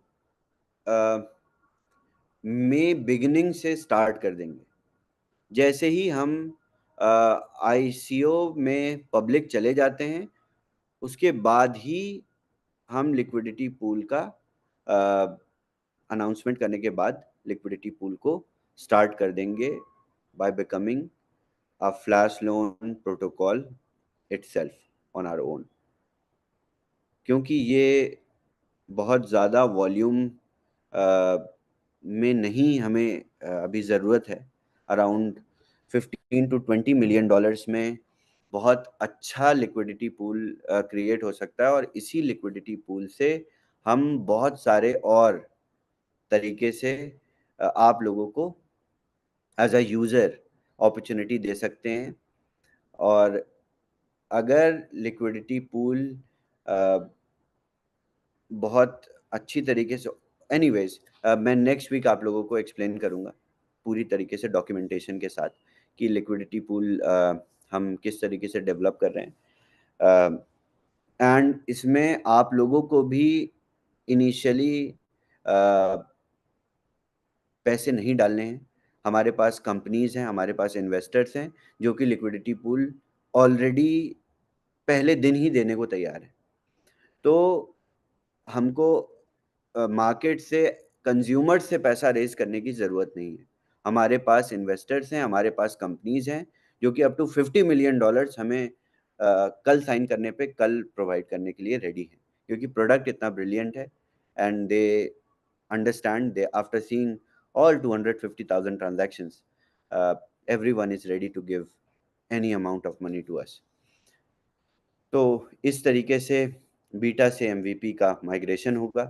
मई बिगिनिंग से स्टार्ट कर देंगे। जैसे ही हम ICO में पब्लिक चले जाते हैं उसके बाद ही हम लिक्विडिटी पूल का अनाउंसमेंट करने के बाद लिक्विडिटी पूल को स्टार्ट कर देंगे by becoming a flash loan protocol itself on our own. क्योंकि ये बहुत ज़्यादा वॉल्यूम में नहीं हमें अभी ज़रूरत है। अराउंड 15 to 20 मिलियन डॉलर्स में बहुत अच्छा लिक्विडिटी पूल क्रिएट हो सकता है, और इसी लिक्विडिटी पूल से हम बहुत सारे और तरीके से आप लोगों को एज अ यूज़र अपॉर्चुनिटी दे सकते हैं। और अगर लिक्विडिटी पूल बहुत अच्छी तरीके से, एनीवेज मैं नेक्स्ट वीक आप लोगों को एक्सप्लेन करूँगा पूरी तरीके से डॉक्यूमेंटेशन के साथ कि लिक्विडिटी पूल हम किस तरीके से डेवलप कर रहे हैं। एंड इसमें आप लोगों को भी इनिशियली पैसे नहीं डालने हैं। हमारे पास कंपनीज हैं, हमारे पास इन्वेस्टर्स हैं जो कि लिक्विडिटी पूल ऑलरेडी पहले दिन ही देने को तैयार है। तो हमको मार्केट से, कंज्यूमर से पैसा रेज करने की ज़रूरत नहीं है। हमारे पास इन्वेस्टर्स हैं, हमारे पास कंपनीज हैं जो कि अप टू $50 मिलियन हमें कल साइन करने पे कल प्रोवाइड करने के लिए रेडी हैं, क्योंकि प्रोडक्ट इतना ब्रिलियंट है and they understand, they after seeing all 250,000 transactions everyone is ready to give any amount of money to us. तो इस तरीके से बीटा से MVP का माइग्रेशन होगा।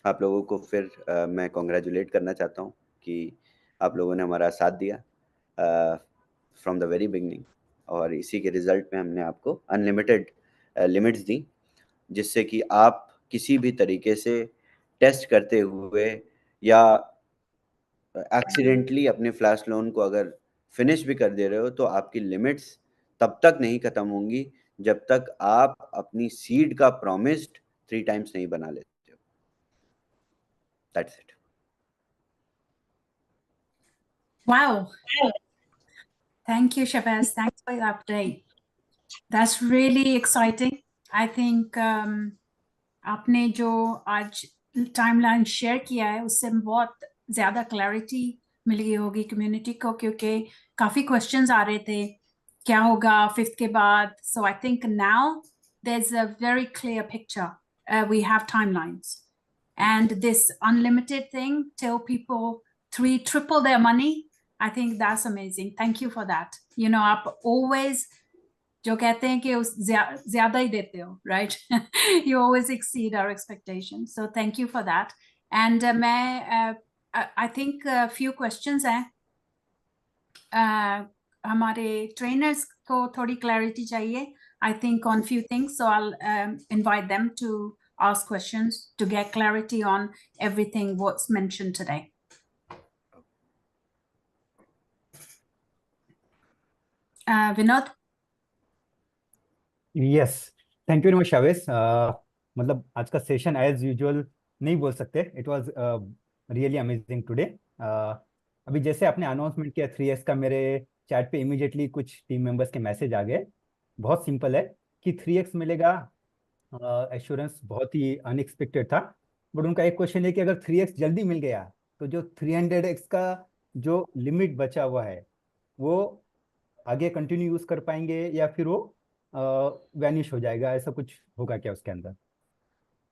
आप लोगों को फिर मैं कॉन्ग्रेचुलेट करना चाहता हूँ कि आप लोगों ने हमारा साथ दिया फ्रॉम द वेरी बिगनिंग, और इसी के रिजल्ट में हमने आपको अनलिमिटेड लिमिट्स दी, जिससे कि आप किसी भी तरीके से टेस्ट करते हुए या एक्सीडेंटली अपने फ्लैश लोन को अगर फिनिश भी कर दे रहे हो तो आपकी लिमिट्स तब तक नहीं खत्म होंगी जब तक आप अपनी सीड का प्रॉमिस्ड 3 टाइम्स नहीं बना लेते हो। That's it. Wow. Thank you, Shabazz. Thanks for your update. That's really exciting. I think आपने जो आज टाइमलाइन शेयर किया है उससे बहुत ज़्यादा क्लैरिटी मिल गई होगी कम्युनिटी को, क्योंकि काफ़ी क्वेश्चंस आ रहे थे क्या होगा 5th के बाद. So I think now there's a very clear picture. We have timelines. And this unlimited thing till people triple their money, I think that's amazing. Thank you for that. You know, आप always जो कहते हैं कि उस ज़्यादा ही देते हो, right? You always exceed our expectations. So thank you for that. And I think a few questions हैं. हमारे trainers को थोड़ी clarity चाहिए, I think, on few things. So I'll invite them to ask questions to get clarity on everything what's mentioned today. Vinod? Yes, thank you very much Shavez. मतलब आज का session as usual नहीं बोल सकते, it was really amazing today. अभी जैसे आपने announcement किया 3x का, मेरे चैट पे इमीडिएटली कुछ टीम मेंबर्स के मैसेज आ गए। बहुत सिंपल है कि 3x मिलेगा, एश्योरेंस बहुत ही अनएक्सपेक्टेड था। बट उनका एक क्वेश्चन है कि अगर 3x जल्दी मिल गया तो जो 300x का जो लिमिट बचा हुआ है वो आगे कंटिन्यू यूज कर पाएंगे या फिर वो वैनिश हो जाएगा, ऐसा कुछ होगा क्या उसके अंदर?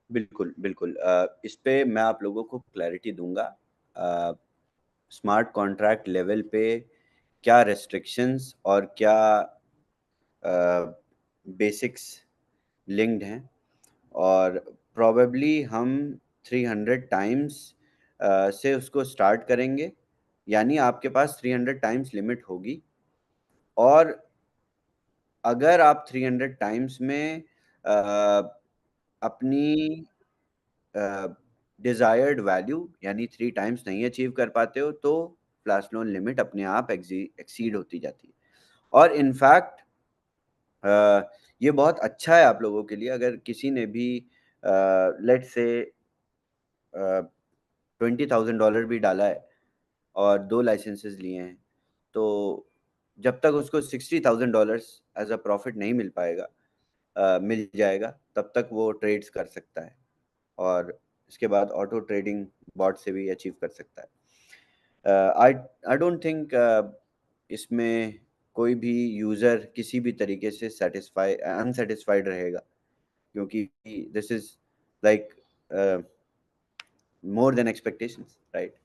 बिल्कुल बिल्कुल, इस पे मैं आप लोगों को क्लैरिटी दूंगा। स्मार्ट कॉन्ट्रैक्ट लेवल पे क्या रेस्ट्रिक्शंस और क्या बेसिक्स लिंक्ड हैं, और प्रॉबेबली हम 300 टाइम्स से उसको स्टार्ट करेंगे, यानी आपके पास 300 टाइम्स लिमिट होगी। और अगर आप 300 टाइम्स में अपनी डिजायर्ड वैल्यू यानी 3 टाइम्स नहीं अचीव कर पाते हो तो फ्लैश लोन लिमिट अपने आप एक्सीड होती जाती है। और इनफैक्ट ये बहुत अच्छा है आप लोगों के लिए, अगर किसी ने भी लेट्स से $20,000 भी डाला है और 2 लाइसेंसेस लिए हैं, तो जब तक उसको $60,000 एज अ प्रॉफिट नहीं मिल पाएगा, मिल जाएगा, तब तक वो ट्रेड्स कर सकता है और इसके बाद ऑटो ट्रेडिंग बॉट से भी अचीव कर सकता है। आई डोंट थिंक इसमें कोई भी यूज़र किसी भी तरीके से अनसेटिस्फाइड रहेगा, क्योंकि this is like more than expectations, right?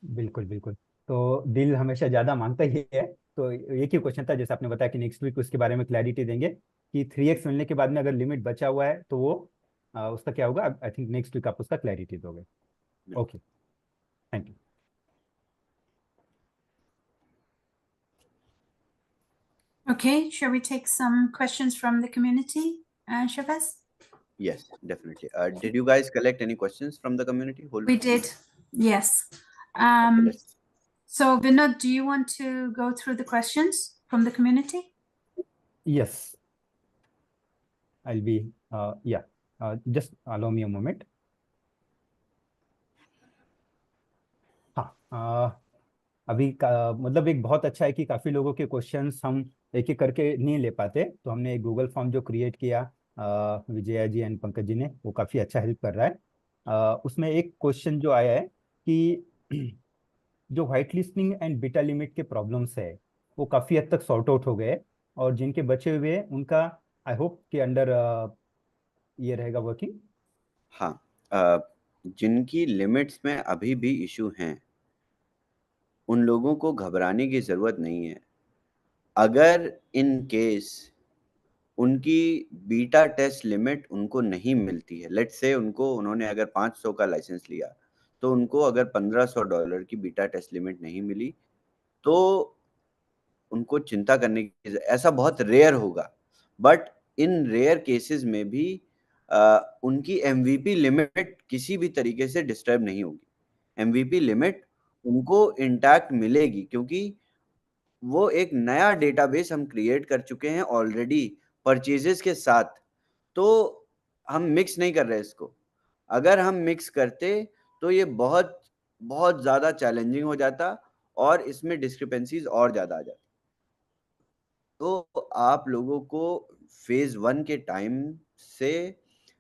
बिल्कुल बिल्कुल। तो दिल हमेशा ज़्यादा मांगता ही है। तो एक ही क्वेश्चन था, जैसे आपने बताया कि नेक्स्ट वीक उसके बारे में क्लैरिटी देंगे कि 3x मिलने के बाद में अगर लिमिट बचा हुआ है तो वो उसका क्या होगा। आई थिंक नेक्स्ट वीक आप उसका क्लैरिटी दोगे। Okay, thank you. Okay, shall we take some questions from the community, Shabazz? Yes, definitely. Did you guys collect any questions from the community? We did, yes. Okay, let's... So Vinod, do you want to go through the questions from the community? Yes, I'll be, yeah, just allow me a moment. हाँ, अभी मतलब एक बहुत अच्छा है कि काफ़ी लोगों के क्वेश्चंस हम एक एक करके नहीं ले पाते, तो हमने एक गूगल फॉर्म जो क्रिएट किया विजया जी एंड पंकज जी ने, वो काफ़ी अच्छा हेल्प कर रहा है। उसमें एक क्वेश्चन जो आया है कि जो white listing and beta limit के प्रॉब्लम्स है वो काफ़ी हद तक सॉर्ट आउट हो गए, और जिनके बचे हुए हैं उनका आई होप कि अंडर ये रहेगा वर्किंग। हाँ, जिनकी लिमिट्स में अभी भी इशू हैं उन लोगों को घबराने की ज़रूरत नहीं है। अगर इन केस उनकी बीटा टेस्ट लिमिट उनको नहीं मिलती है, लेट्स से उन्होंने अगर 500 का लाइसेंस लिया, तो उनको अगर $1500 की बीटा टेस्ट लिमिट नहीं मिली, तो उनको चिंता करने की ऐसा बहुत रेयर होगा, बट इन रेयर केसेस में भी उनकी एमवीपी लिमिट किसी भी तरीके से डिस्टर्ब नहीं होगी। एमवीपी लिमिट उनको इंटैक्ट मिलेगी, क्योंकि वो एक नया डेटाबेस हम क्रिएट कर चुके हैं ऑलरेडी परचेजेस के साथ। तो हम मिक्स नहीं कर रहे इसको। अगर हम मिक्स करते तो ये बहुत बहुत ज़्यादा चैलेंजिंग हो जाता और इसमें डिस्क्रिपेंसीज और ज़्यादा आ जाती। तो आप लोगों को फेज़ 1 के टाइम से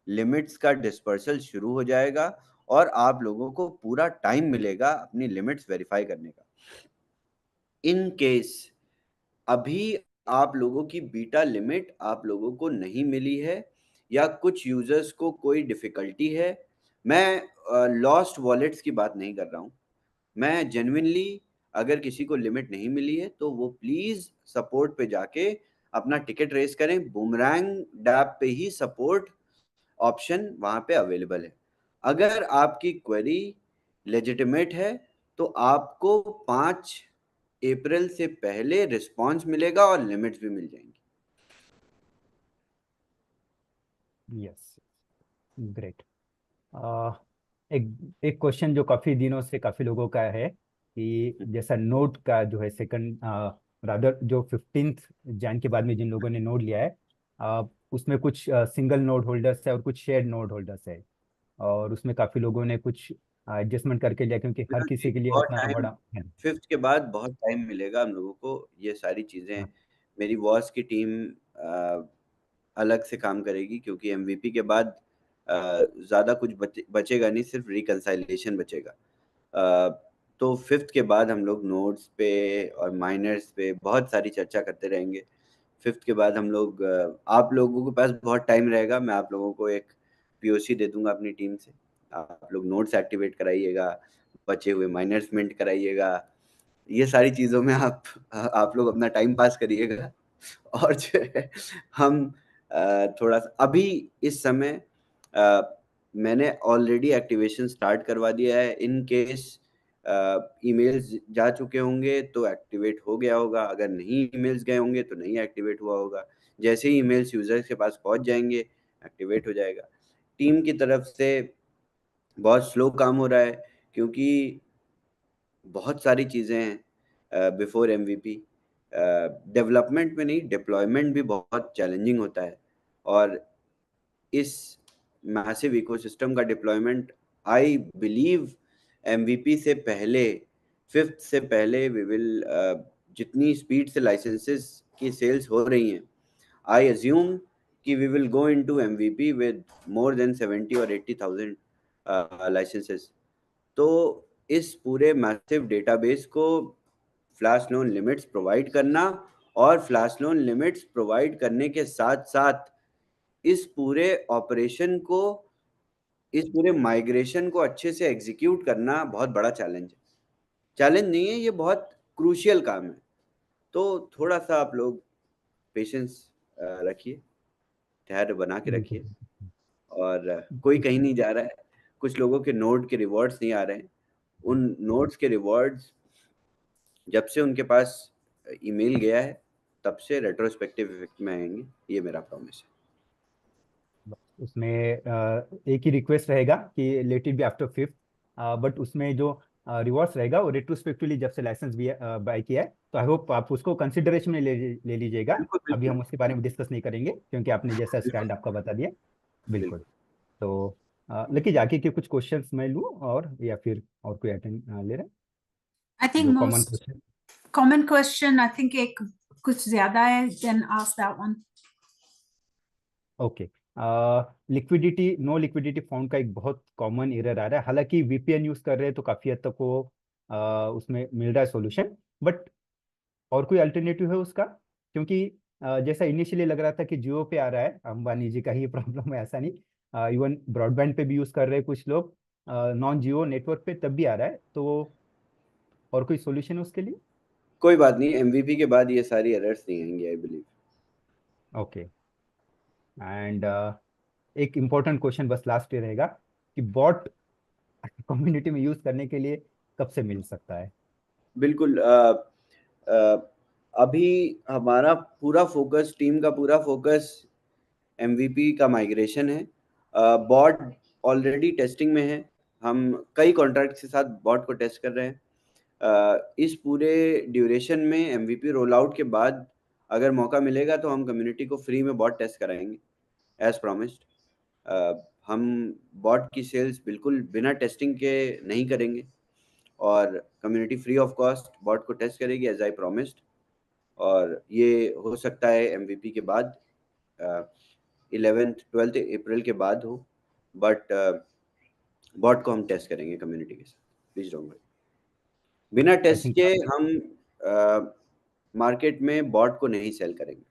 लिमिट्स का डिस्पर्सल शुरू हो जाएगा और आप लोगों को पूरा टाइम मिलेगा अपनी लिमिट्स वेरीफाई करने का। इन केस अभी आप लोगों की बीटा लिमिट आप लोगों को नहीं मिली है या कुछ यूजर्स को कोई डिफिकल्टी है, मैं लॉस्ट वॉलेट्स की बात नहीं कर रहा हूँ। मैं जेन्युइनली अगर किसी को लिमिट नहीं मिली है तो वो प्लीज सपोर्ट पे जाके अपना टिकट रेस करें। बूमरैंग डैप पे ही सपोर्ट ऑप्शन वहाँ पे अवेलेबल है। अगर आपकी क्वेरी लेजिटिमेट है तो आपको 5 अप्रैल से पहले रिस्पांस मिलेगा और लिमिट्स भी मिल जाएंगी। Yes, great. एक क्वेश्चन जो काफी दिनों से काफी लोगों का है कि जैसा नोट का जो है सेकंड रादर जो 15 जैन के बाद में जिन लोगों ने नोट लिया है, उसमें कुछ सिंगल नोड होल्डर्स है और कुछ शेयर्ड नोड होल्डर्स है, और उसमें काफी लोगों ने कुछ एडजस्टमेंट करके लिया क्योंकि हर किसी के लिए बहुत उतना टाइम, बड़ा है। 5th के बाद बहुत टाइम मिलेगा हम लोगों को। ये सारी चीजें मेरी वॉस की टीम अलग से काम करेगी, क्योंकि एमवीपी के बाद ज़्यादा कुछ बचेगा नहीं, सिर्फ रिकंसाइलेशन बचेगा। तो 5th के बाद हम लोग नोड्स पे और माइनर्स पे बहुत सारी चर्चा करते रहेंगे। 5th के बाद हम लोग आप लोगों के पास बहुत टाइम रहेगा। मैं आप लोगों को एक पीओसी दे दूंगा अपनी टीम से, आप लोग नोड्स एक्टिवेट कराइएगा, बचे हुए माइनर्स मिंट कराइएगा। ये सारी चीज़ों में आप लोग अपना टाइम पास करिएगा। और जो है हम थोड़ा सा अभी इस समय मैंने ऑलरेडी एक्टिवेशन स्टार्ट करवा दिया है। इन केस ईमेल्स जा चुके होंगे तो एक्टिवेट हो गया होगा, अगर नहीं ईमेल्स गए होंगे तो नहीं एक्टिवेट हुआ होगा। जैसे ही ईमेल्स यूजर्स के पास पहुंच जाएंगे एक्टिवेट हो जाएगा। टीम की तरफ से बहुत स्लो काम हो रहा है, क्योंकि बहुत सारी चीज़ें हैं बिफोर एमवीपी। डेवलपमेंट में नहीं, डिप्लॉयमेंट भी बहुत चैलेंजिंग होता है। और इस मैसिव इकोसिस्टम का डिप्लॉयमेंट आई बिलीव एमवीपी से पहले, 5th से पहले वी विल जितनी स्पीड से लाइसेंसेस की सेल्स हो रही हैं, आई अज्यूम कि we will go into MVP with more than 70 और 80,000 लाइसेंसेस। तो इस पूरे मैसिव डेटाबेस को फ्लैश लोन लिमिट्स प्रोवाइड करना और फ्लैश लोन लिमिट्स प्रोवाइड करने के साथ साथ इस पूरे ऑपरेशन को, इस पूरे माइग्रेशन को अच्छे से एग्जीक्यूट करना बहुत बड़ा चैलेंज है। चैलेंज नहीं है, ये बहुत क्रूशियल काम है। तो थोड़ा सा आप लोग पेशेंस रखिए, धैर्य बना के रखिए। और कोई कहीं नहीं जा रहा है। कुछ लोगों के नोड के रिवॉर्ड्स नहीं आ रहे हैं, उन नोड्स के रिवॉर्ड्स जब से उनके पास ईमेल गया है तब से रेट्रोस्पेक्टिव इफेक्ट में आएंगे, ये मेरा प्रॉमिस है। उसमें एक ही रिक्वेस्ट रहेगा कि let it be after 5th, but उसमें जो रिवॉर्ड्स रहेगा वो रेट्रोस्पेक्टिवली जब से लाइसेंस भी बाय किया है, तो आई होप आप उसको कंसिडरेशन में ले लीजिएगा। बिल्कुल अभी बिल्कुल हम उसके बारे में डिस्कस नहीं करेंगे क्योंकि आपने जैसा स्टैंड आपका बता दिया। बिल्कुल। तो लकी जाके के कुछ क्वेश्चंस मैं लूँ और या फिर और कोई अटेंड ले रहे हैं? I think जो common most question common question, I think एक कुछ ज्यादा है, then ask that one. Okay. Liquidity, no liquidity found का एक बहुत कॉमन एरर आ रहा है। हालांकि वीपीएन यूज कर रहे हैं तो काफी हद तक वो उसमें मिल रहा है सॉल्यूशन, बट और कोई अल्टरनेटिव है उसका? क्योंकि जैसा इनिशियली लग रहा था कि जियो पे आ रहा है, अंबानी जी का ही प्रॉब्लम है, ऐसा नहीं, इवन ब्रॉडबैंड पे भी यूज कर रहे हैं कुछ लोग, नॉन जियो नेटवर्क पे तब भी आ रहा है। तो और कोई सॉल्यूशन है उसके लिए? कोई बात नहीं, MVP के बाद ये सारी एरर्स नहीं आएंगी, आई बिलीव। ओके। एंड एक इम्पोर्टेंट क्वेश्चन बस लास्ट पे रहेगा कि बॉट कम्युनिटी में यूज करने के लिए कब से मिल सकता है? बिल्कुल। अभी हमारा पूरा फोकस, टीम का पूरा फोकस MVP का माइग्रेशन है। बॉट ऑलरेडी टेस्टिंग में है, हम कई कॉन्ट्रैक्ट के साथ बॉट को टेस्ट कर रहे हैं। इस पूरे ड्यूरेशन में MVP रोल आउट के बाद अगर मौका मिलेगा तो हम कम्युनिटी को फ्री में बॉट टेस्ट कराएंगे एज प्रॉमिस्ड। हम बॉट की सेल्स बिल्कुल बिना टेस्टिंग के नहीं करेंगे और community free of cost bot को टेस्ट करेगी एज आई प्रॉमिस्ड। और ये हो सकता है MVP के बाद 11th-12th अप्रैल के बाद हो, बट बॉट को हम टेस्ट करेंगे कम्युनिटी के साथ, प्लीज डोंट वरी। बिना टेस्ट think- के हम मार्केट में बॉट को नहीं सेल करेंगे।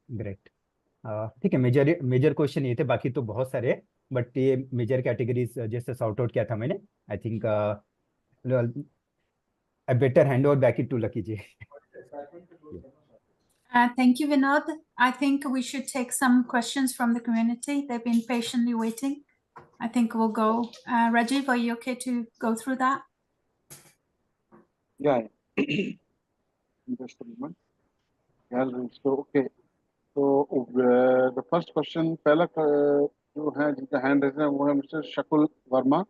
ग्रेट। ठीक है, मेजर मेजर क्वेश्चन ये थे, बाकी तो बहुत सारे हैं, बट ये मेजर कैटेगरीज जैसे सॉर्ट आउट किया था मैंने। I think I better hand over back it to Lucky ji. Thank you, Vinod. I think we should take some questions from the community. They've been patiently waiting. I think we'll go. Rajiv, are you okay to go through that? Yeah. Just a moment. Yeah, so okay. So the first question, पहला जो है जिनका hand raise है वो है mister शकुल Verma.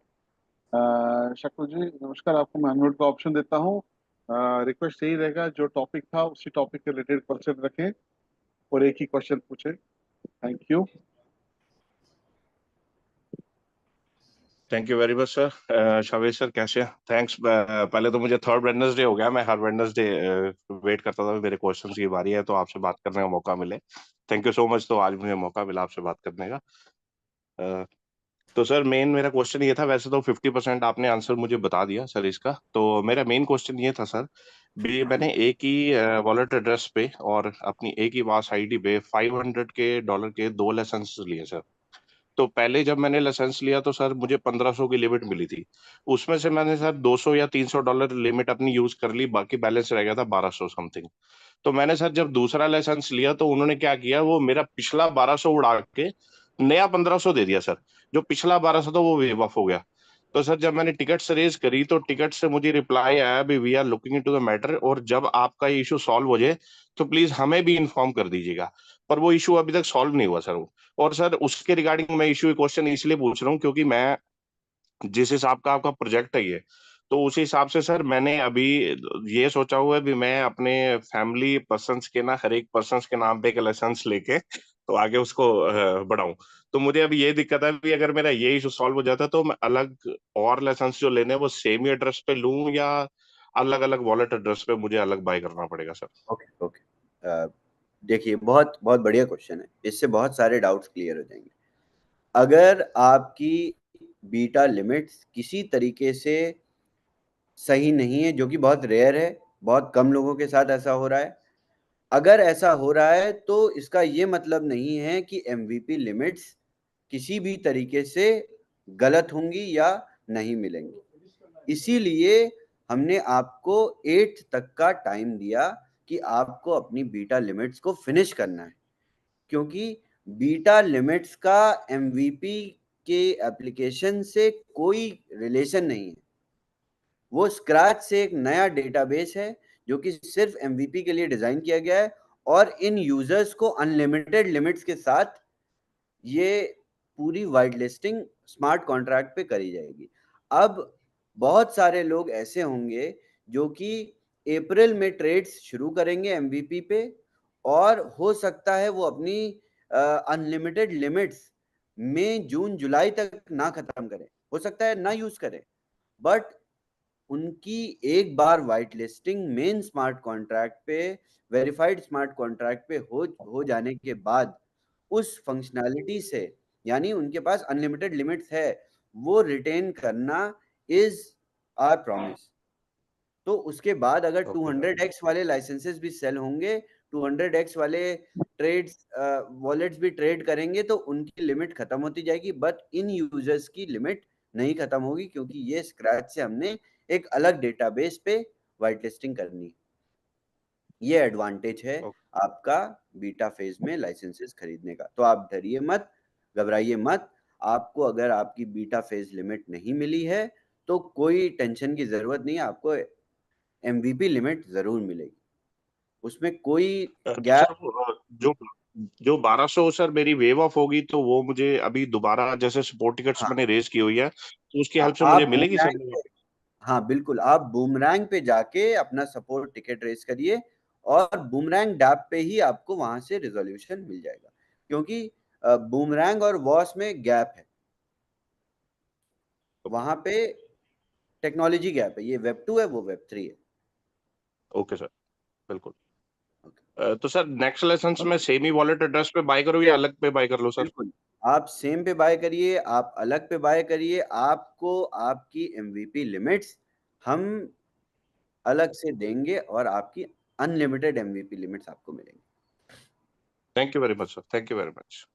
शकुल जी नमस्कार, आपको मैं अनम्यूट का ऑप्शन देता हूँ। रिक्वेस्ट यही रहेगा, जो टॉपिक था उसी टॉपिक के रिलेटेड क्वेश्चन रखें और एक ही क्वेश्चन पूछें। Thank you. Thank you very much sir. Shavesh sir कैसे हैं? थैंक्स। पहले तो मुझे थर्ड वेडनेसडे हो गया, मैं हर वेडनेसडे वेट करता था मेरे क्वेश्चन की बारी है तो आपसे बात करने का मौका मिले। Thank you so much. तो आज मुझे मौका मिला आपसे बात करने का। तो सर मेन मेरा क्वेश्चन ये था, वैसे तो 50% आपने आंसर मुझे बता दिया सर इसका। तो मेरा मेन क्वेश्चन ये था सर, भी मैंने एक ही वॉलेट एड्रेस पे और अपनी एक ही वास आईडी पे $500 के 2 लाइसेंस लिए सर। तो पहले जब मैंने लाइसेंस लिया तो सर मुझे 1500 की लिमिट मिली थी, उसमें से मैंने सर $200 या $300 लिमिट अपनी यूज कर ली, बाकी बैलेंस रह गया था 1200 समथिंग। तो मैंने सर जब दूसरा लाइसेंस लिया तो उन्होंने क्या किया, वो मेरा पिछला 1200 उड़ा के नया 1500 दे दिया सर। जो पिछला 1200 था वो वेव ऑफ हो गया। तो सर जब मैंने टिकट रेज करी तो टिकट से मुझे रिप्लाई आया भी we are looking into the matter, और जब आपका ये इशू सॉल्व हो जाए तो प्लीज हमें भी इन्फॉर्म कर दीजिएगा। पर वो इशू अभी तक सॉल्व नहीं हुआ सर। और सर उसके रिगार्डिंग मैं इशू क्वेश्चन इसलिए पूछ रहा हूँ क्योंकि मैं जिस हिसाब का आपका प्रोजेक्ट है ये, तो उसी हिसाब से सर मैंने अभी ये सोचा हुआ है भी मैं अपने फैमिली पर्सन्स के ना हर एक पर्सन्स के नाम पे एक लाइसेंस लेके तो आगे उसको बढ़ाऊं। तो मुझे अभी ये दिक्कत है भी अगर मेरा ये इशू सॉल्व हो जाता तो मैं अलग और लाइसेंस जो लेने हैं वो सेम ही एड्रेस पे लूं या अलग अलग वॉलेट एड्रेस पे मुझे अलग बाय करना पड़ेगा सर? ओके। देखिए, बहुत बहुत बढ़िया क्वेश्चन है, इससे बहुत सारे डाउट्स क्लियर हो जाएंगे। अगर आपकी बीटा लिमिट्स किसी तरीके से सही नहीं है, जो कि बहुत रेयर है, बहुत कम लोगों के साथ ऐसा हो रहा है, अगर ऐसा हो रहा है तो इसका ये मतलब नहीं है कि MVP लिमिट्स किसी भी तरीके से गलत होंगी या नहीं मिलेंगी। इसीलिए हमने आपको 8 तक का टाइम दिया कि आपको अपनी बीटा लिमिट्स को फिनिश करना है, क्योंकि बीटा लिमिट्स का MVP के एप्लीकेशन से कोई रिलेशन नहीं है। वो स्क्रैच से एक नया डेटाबेस है जो कि सिर्फ MVP के लिए डिजाइन किया गया है, और इन यूजर्स को अनलिमिटेड लिमिट्स के साथ ये पूरी वाइट लिस्टिंग स्मार्ट कॉन्ट्रैक्ट पे करी जाएगी। अब बहुत सारे लोग ऐसे होंगे जो कि अप्रैल में ट्रेड्स शुरू करेंगे MVP पे, और हो सकता है वो अपनी अनलिमिटेड लिमिट्स में जून जुलाई तक ना खत्म करें, हो सकता है ना यूज करें, बट उनकी एक बार white listing main smart contract पे, वेरीफाइड स्मार्ट कॉन्ट्रैक्ट पे हो जाने के बाद उस फंक्शनैलिटी से, यानी उनके पास अनलिमिटेड लिमिट्स है, वो रिटेन करना इज आवर प्रॉमिस। तो उसके बाद अगर 200x वाले लाइसेंसेस भी सेल होंगे, 200x वाले ट्रेड्स वॉलेट्स भी ट्रेड करेंगे, तो उनकी लिमिट खत्म होती जाएगी, बट इन यूजर्स की लिमिट नहीं खत्म होगी, क्योंकि ये स्क्रैच से हमने एक अलग डेटाबेस पे वाइट लिस्टिंग करनी। ये एडवांटेज है आपका बीटा फेज में लाइसेंसेस खरीदने का। तो आप डरिए मत, घबराइए मत। आपको अगर आपकी बीटा फेज लिमिट नहीं मिली है तो कोई टेंशन की जरूरत नहीं है, आपको एमवीपी लिमिट जरूर मिलेगी, उसमें कोई गैप। सर जो जो 1200 सर मेरी वेव ऑफ होगी तो वो मुझे अभी दोबारा जैसे सपोर्ट टिकट्स हाँ, मैंने रेज की हुई है तो उसकी हेल्प से आप मुझे मिलेगी सर? बूमरैंग पे, हाँ बिल्कुल, आप बूमरैंग पे जाके अपना सपोर्ट टिकट रेस करिए और बूमरैंग डैप पे ही आपको वहां से रिजोल्यूशन मिल जाएगा, क्योंकि बूमरैंग और वॉस में गैप है, वहां पे टेक्नोलॉजी गैप है। ये वेब 2 है, वो वेब 3 है। ओके सर, बिल्कुल। तो सर नेक्स्ट लाइसेंस में सेम ही वॉलेट एड्रेस पे बाय करूँ या अलग पे बाय कर लो सर? बिल्कुल, आप सेम पे बाय करिए, आप अलग पे बाय करिए, आपको आपकी एमवीपी लिमिट्स हम अलग से देंगे और आपकी अनलिमिटेड एमवीपी लिमिट्स आपको मिलेंगी। Thank you very much sir, thank you very much.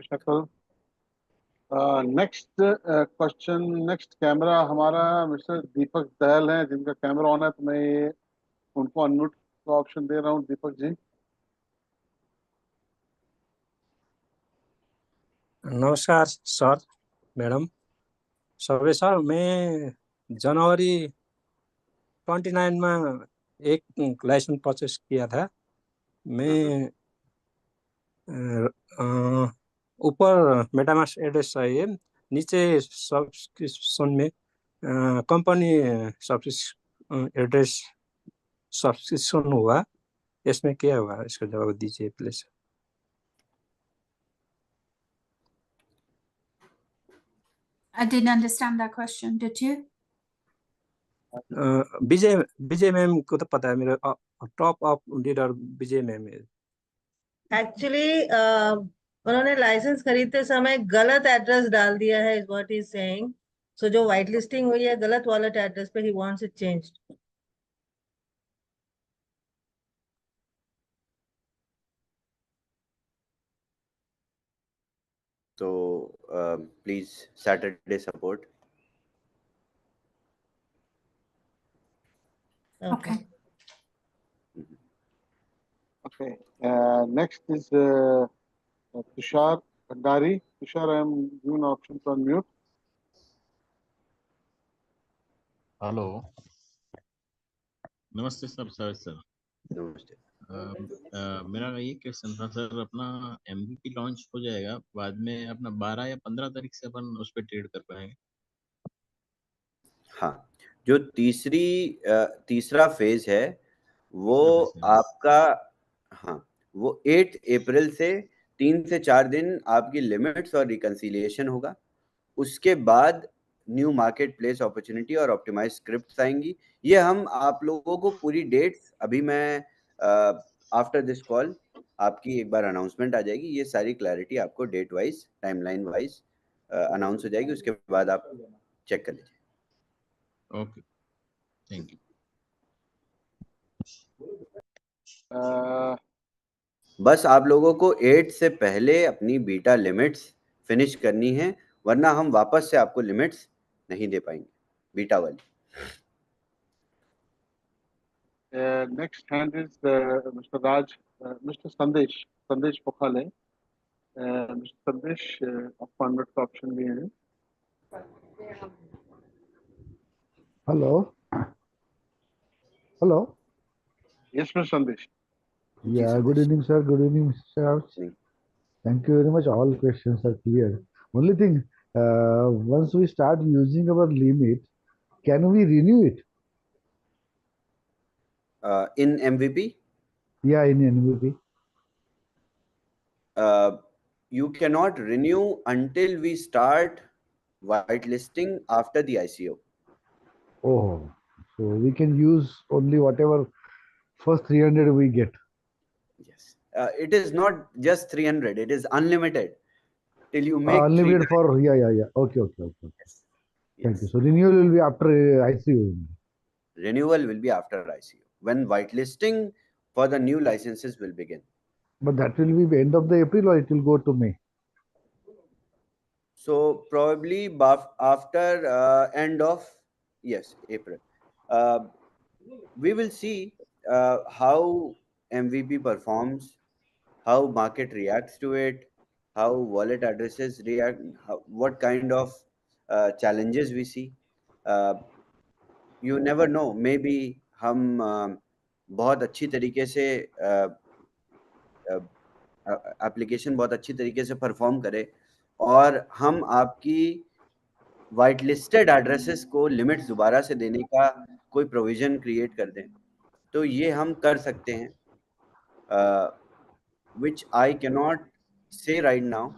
शकल। नेक्स्ट क्वेश्चन, नेक्स्ट कैमरा हमारा मिस्टर दीपक दयाल है, जिनका कैमरा ऑन है, तो मैं उनको अनम्यूट का ऑप्शन दे रहा हूँ। दीपक जी। नमस्कार सर, मैडम, सबै सर। मैं जनवरी 29 में एक लाइसेंस परचेस किया था। मैं ऊपर मेटामास्क एड्रेस चाहिए, नीचे सब्सक्रिप्शन में कंपनी एड्रेस सब्सक्रिप्शन हुआ, इसमें क्या हुआ? इसका जवाब दीजिए please. I didn't understand that question. Did you? Vijay ma'am को तो पता है, मेरे top of leader Vijay ma'am है। एक्चुअली उन्होंने लाइसेंस खरीदते समय गलत एड्रेस डाल दिया है, इज व्हाट इज सेइंग। सो जो व्हाइट लिस्टिंग हुई है गलत वॉलेट एड्रेस पे, ही वांट्स इट चेंज्ड। तो please Saturday support. Okay. Okay. Next is Tushar Bhandari. Tushar, I am giving option to unmute. Hello, नमस्ते सर। सर नमस्ते। मेरा ये क्वेश्चन था सर, अपना एमवीपी लॉन्च हो जाएगा बाद में, अपना 12 या 15 तारीख से अपन उस पर ट्रेड कर पाएंगे? हाँ, जो तीसरा फेज है वो आपका, हाँ, वो 8 अप्रैल से 3 से 4 दिन आपकी लिमिट्स और रिकंसिलिएशन होगा। उसके बाद न्यू मार्केट प्लेस अपॉर्चुनिटी और ऑप्टिमाइज स्क्रिप्ट्स आएंगी। ये हम आप लोगों को पूरी डेट्स, अभी मैं आफ्टर दिस कॉल आपकी एक बार अनाउंसमेंट आ जाएगी, ये सारी क्लैरिटी आपको date wise, timeline wise announce हो जाएगी, उसके बाद आप चेक कर लीजिए। Okay, thank you. बस आप लोगों को 8 से पहले अपनी बीटा लिमिट्स फिनिश करनी है, वरना हम वापस से आपको लिमिट्स नहीं दे पाएंगे बीटा वाली। Next hand is Mr. Raj, Mr. Sandesh Pokhale. Mr. Sandesh, आपको अनम्यूट का ऑप्शन दिए हैं। Hello. Hello. Yes, Mr. Sandesh. Yeah, good evening, sir. Good evening, Mr. House. Thank you very much. All questions are clear. Only thing, once we start using our limit, can we renew it? In MVP? Yeah, in MVP. You cannot renew until we start whitelisting after the ICO. Oh, so we can use only whatever first 300 we get. Yes. It is not just 300, it is unlimited till you make unlimited for, yeah. Okay. Yes. Thank you. So renewal will be after ICO. Renewal will be after ICO, when whitelisting for the new licenses will begin. But that will be the end of the April, or it will go to May? So probably after end of Yes, April. We will see how MVP performs, how market reacts to it, how wallet addresses react, what kind of challenges we see. You never know, maybe हम बहुत अच्छी तरीके से application बहुत अच्छी तरीके से perform करे और हम आपकी वाइट लिस्टेड एड्रेसेस को लिमिट्स दोबारा से देने का कोई प्रोविजन क्रिएट कर दें, तो ये हम कर सकते हैं, विच आई कैन नॉट से राइट नाउ।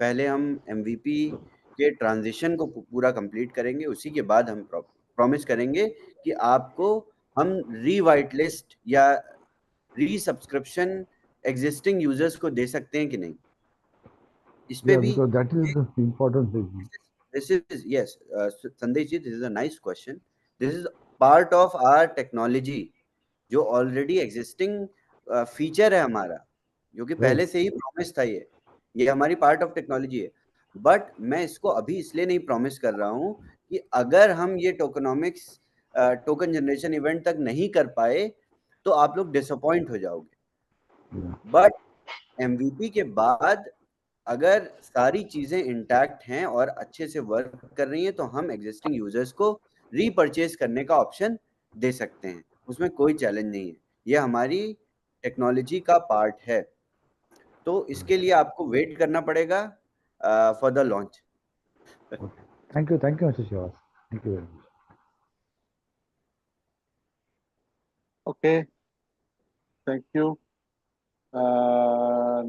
पहले हम MVP के ट्रांजिशन को पूरा कंप्लीट करेंगे, उसी के बाद हम प्रॉमिस करेंगे कि आपको हम री-वाइट लिस्ट या री-सब्सक्रिप्शन एग्जिस्टिंग यूजर्स को दे सकते हैं कि नहीं। इस पे Yeah, भी because that is the important thing. this is yes, Sandesh ji, this is a nice question. This is part of our technology जो ऑलरेडी एग्जिस्टिंग फीचर है हमारा, जो कि पहले से ही प्रॉमिस था। ये हमारी पार्ट ऑफ टेक्नोलॉजी है, बट मैं इसको अभी इसलिए नहीं प्रॉमिस कर रहा हूँ कि अगर हम ये टोकनॉमिक्स टोकन जनरेशन इवेंट तक नहीं कर पाए तो आप लोग डिसअपॉइंट हो जाओगे। बट MVP के बाद अगर सारी चीजें इंटैक्ट हैं और अच्छे से वर्क कर रही हैं तो हम एग्जिस्टिंग यूजर्स को रीपरचेज करने का ऑप्शन दे सकते हैं, उसमें कोई चैलेंज नहीं है, ये हमारी टेक्नोलॉजी का पार्ट है। तो इसके लिए आपको वेट करना पड़ेगा for the launch. Thank you, Mr. Shivas. Thank you very much. Okay, thank you.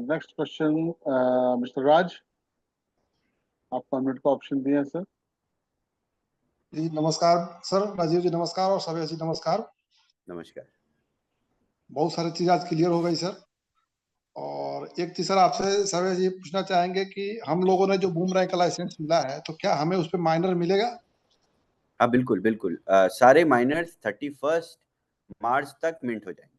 Next question, Mr. Raj, आपको अनम्यूट का ऑप्शन दिया है सर। जी नमस्कार सर, राजीव जी नमस्कार और सभी जी नमस्कार। नमस्कार। बहुत सारी चीज आज क्लियर हो गई सर, और एक चीज सर आपसे सभी जी पूछना चाहेंगे कि हम लोगों ने जो बूमरैंक का लाइसेंस मिला है तो क्या हमें उस पर माइनर मिलेगा? हाँ बिल्कुल बिल्कुल, सारे माइनर्स 31 मार्च तक मिंट हो जाएंगे।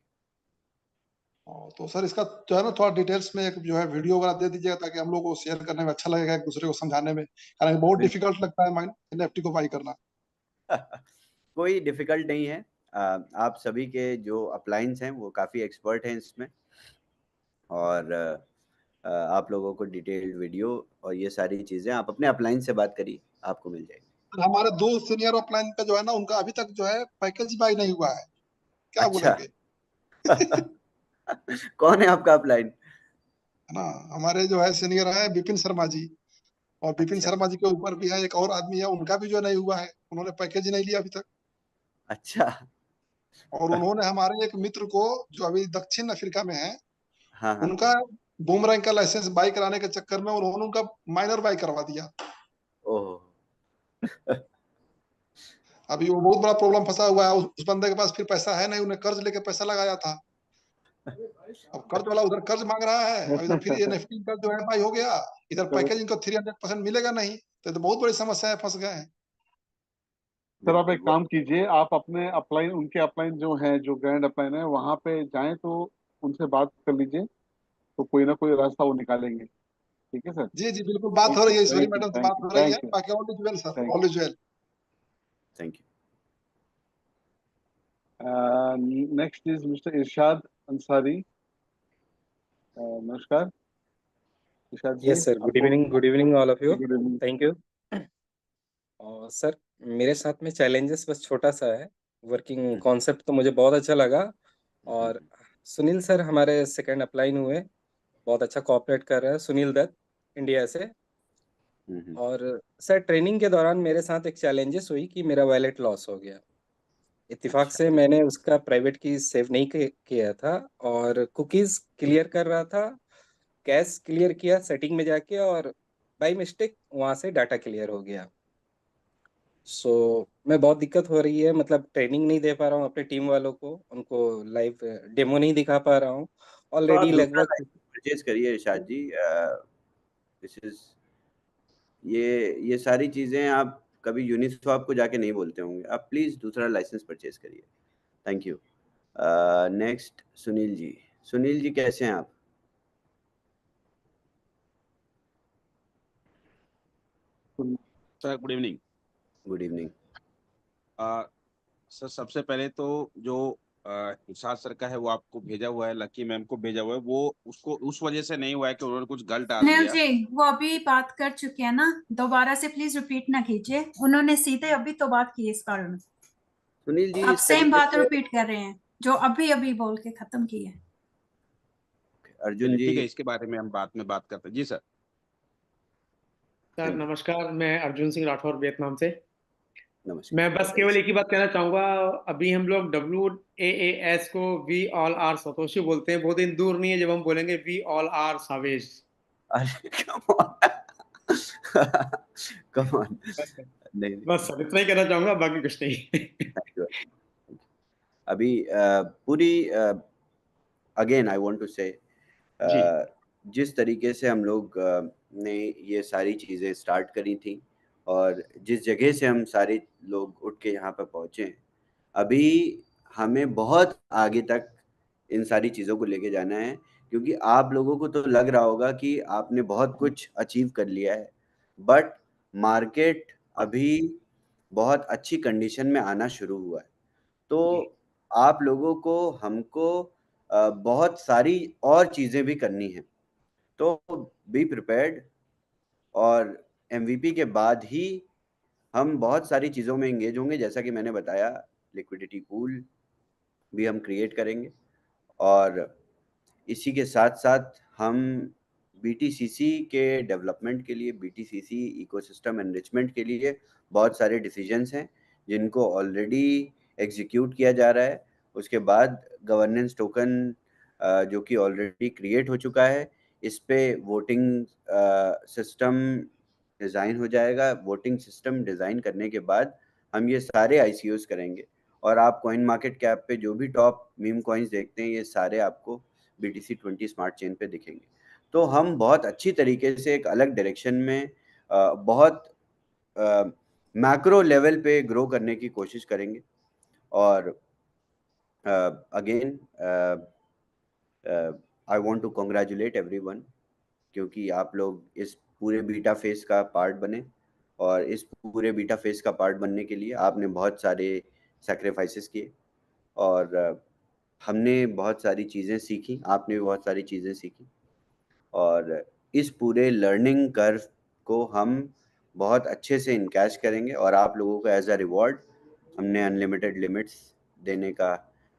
तो सर इसका जो है ना थोड़ा डिटेल्स में एक जो है वीडियो वगैरह दे दीजिएगा ताकि हम लोग को शेयर करने में अच्छा लगेगा, एक दूसरे को समझाने में, कारण बहुत डिफिकल्ट लगता है NFT को बाई करना। कोई डिफिकल्ट नहीं है, आप सभी के जो अपलाइंस हैं वो काफ़ी एक्सपर्ट हैं इसमें, और आप लोगों को डिटेल्ड वीडियो और ये सारी चीज़ें आप अपने अपलाइन से बात करिए, आपको मिल जाएगी। हमारे 2 सीनियर अपलाइन पे जो है ना उनका अभी तक जो है पैकेज बाई नहीं हुआ है, क्या अच्छा। बोलेंगे? कौन है आपका अपलाइन? है ना, हमारे जो है सीनियर है विपिन शर्मा जी, और विपिन अच्छा। शर्मा जी के ऊपर भी है एक और आदमी है, उनका भी जो नहीं हुआ है, उन्होंने पैकेज नहीं लिया अभी तक। अच्छा। और उन्होंने हमारे एक मित्र को जो अभी दक्षिण अफ्रीका में है, हाँ हाँ। उनका बूमरैंक का लाइसेंस बाई कराने के चक्कर में उन्होंने उनका माइनर बाई करवा दिया। ओह। अभी वो बहुत बड़ा प्रॉब्लम फंसा हुआ है, उस बंदे के पास फिर पैसा है नहीं, उन्हें कर्ज लेके पैसा लगाया था, अब कर्ज वाला उधर कर्ज मांग रहा है, और इधर फिर NFT का जो है बाई हो गया, इधर पैकेज इनको 300% मिलेगा नहीं, तो बहुत बड़ी समस्या है, फंस गए हैं। सर आप एक काम कीजिए, आप अपने अपलाइन, उनके अपलाइन जो हैं, जो ग्रैंड अपलाइन है, वहां पे जाएं तो उनसे बात कर लीजिए, तो कोई ना कोई रास्ता वो निकालेंगे। ठीक है सर? जी जी बिल्कुल, बात हो रही है, ईश्वरी मैडम से बात हो रही है, बाकी all is well sir, all is well. Thank you. Next is mister Irshad Ansari. नमस्कार Irshad ji. Yes sir, good evening all of you, good evening. Thank you. और सर मेरे साथ में चैलेंजेस बस छोटा सा है, वर्किंग कॉन्सेप्ट तो मुझे बहुत अच्छा लगा, और सुनील सर हमारे सेकंड अपलाइन हुए, बहुत अच्छा कोऑपरेट कर रहा है सुनील दत्त इंडिया से। और सर ट्रेनिंग के दौरान मेरे साथ एक चैलेंजेस हुई कि मेरा वैलेट लॉस हो गया, इत्तेफाक से मैंने उसका प्राइवेट की सेव नहीं किया था, और कुकीज क्लियर कर रहा था, कैश क्लियर किया सेटिंग में जाके, और बाई मिस्टेक वहाँ से डाटा क्लियर हो गया। मैं बहुत दिक्कत हो रही है, मतलब ट्रेनिंग नहीं दे पा रहा हूँ अपने टीम वालों को, उनको लाइव डेमो नहीं दिखा पा रहा हूँ ऑलरेडी लगभग। परचेज करिए इरशाद जी, दिस इज ये सारी चीज़ें आप कभी यूनिस्वैप को जाके नहीं बोलते होंगे, आप प्लीज़ दूसरा लाइसेंस परचेज करिए। Thank you. Next Sunil ji. Sunil ji कैसे हैं आप? Sir good evening. Good evening. Sir सबसे पहले तो जो इरशाद सर का है वो आपको भेजा हुआ है, लकी मैम को भेजा हुआ है, वो उसको उस वजह से नहीं हुआ है कि उन्होंने कुछ गलत डाल सुनील दिया। जी वो अभी बात कर चुके हैं ना, दोबारा से प्लीज रिपीट ना कीजिए, उन्होंने सीधे अभी तो बात की इस बारे में। सुनील जी आप इस सेम तरीके बात से रिपीट कर रहे हैं जो अभी अभी बोल के खत्म की है। अर्जुन चलिए जी ठीक है, इसके बारे में हम बाद में बात करते हैं। जी सर। सर नमस्कार, मैं अर्जुन सिंह राठौर वियतनाम से। नमस्कार। मैं बस केवल एक ही बात कहना चाहूंगा, अभी हम लोग WAAS को वी ऑल आर सतोशी बोलते हैं, बहुत दिन दूर नहीं है जब हम बोलेंगे वी ऑल आर सावेज। अरे कम ऑन कम ऑन। नहीं बस सर इतना ही कहना चाहूंगा, बाकी कुछ नहीं। अभी पूरी अगेन आई वांट टू से जिस तरीके से हम लोग ने ये सारी चीज़ें स्टार्ट करी थी और जिस जगह से हम सारे लोग उठ के यहाँ पर पहुँचे हैं, अभी हमें बहुत आगे तक इन सारी चीज़ों को लेके जाना है, क्योंकि आप लोगों को तो लग रहा होगा कि आपने बहुत कुछ अचीव कर लिया है, बट मार्केट अभी बहुत अच्छी कंडीशन में आना शुरू हुआ है। तो आप लोगों को हमको बहुत सारी और चीज़ें भी करनी हैं, तो बी प्रिपेयर्ड। और MVP के बाद ही हम बहुत सारी चीज़ों में एंगेज होंगे, जैसा कि मैंने बताया लिक्विडिटी पूल भी हम क्रिएट करेंगे, और इसी के साथ साथ हम BTCC के डेवलपमेंट के लिए, BTCC इकोसिस्टम एनरिचमेंट के लिए बहुत सारे डिसीजंस हैं जिनको ऑलरेडी एग्जीक्यूट किया जा रहा है। उसके बाद गवर्नेंस टोकन जो कि ऑलरेडी क्रिएट हो चुका है, इस पे वोटिंग सिस्टम डिज़ाइन हो जाएगा। वोटिंग सिस्टम डिज़ाइन करने के बाद हम ये सारे ICOs करेंगे, और आप कॉइन मार्केट कैप पे जो भी टॉप मीम कॉइन्स देखते हैं, ये सारे आपको BTC20 स्मार्ट चेन पे दिखेंगे। तो हम बहुत अच्छी तरीके से एक अलग डायरेक्शन में बहुत मैक्रो लेवल पे ग्रो करने की कोशिश करेंगे। और again I want to congratulate everyone, क्योंकि आप लोग इस पूरे बीटा फेस का पार्ट बने, और इस पूरे बीटा फेस का पार्ट बनने के लिए आपने बहुत सारे सैक्रिफाइसेस किए, और हमने बहुत सारी चीज़ें सीखी, आपने भी बहुत सारी चीज़ें सीखी, और इस पूरे लर्निंग कर्व को हम बहुत अच्छे से इनकैश करेंगे। और आप लोगों को एज अ रिवॉर्ड हमने अनलिमिटेड लिमिट्स देने का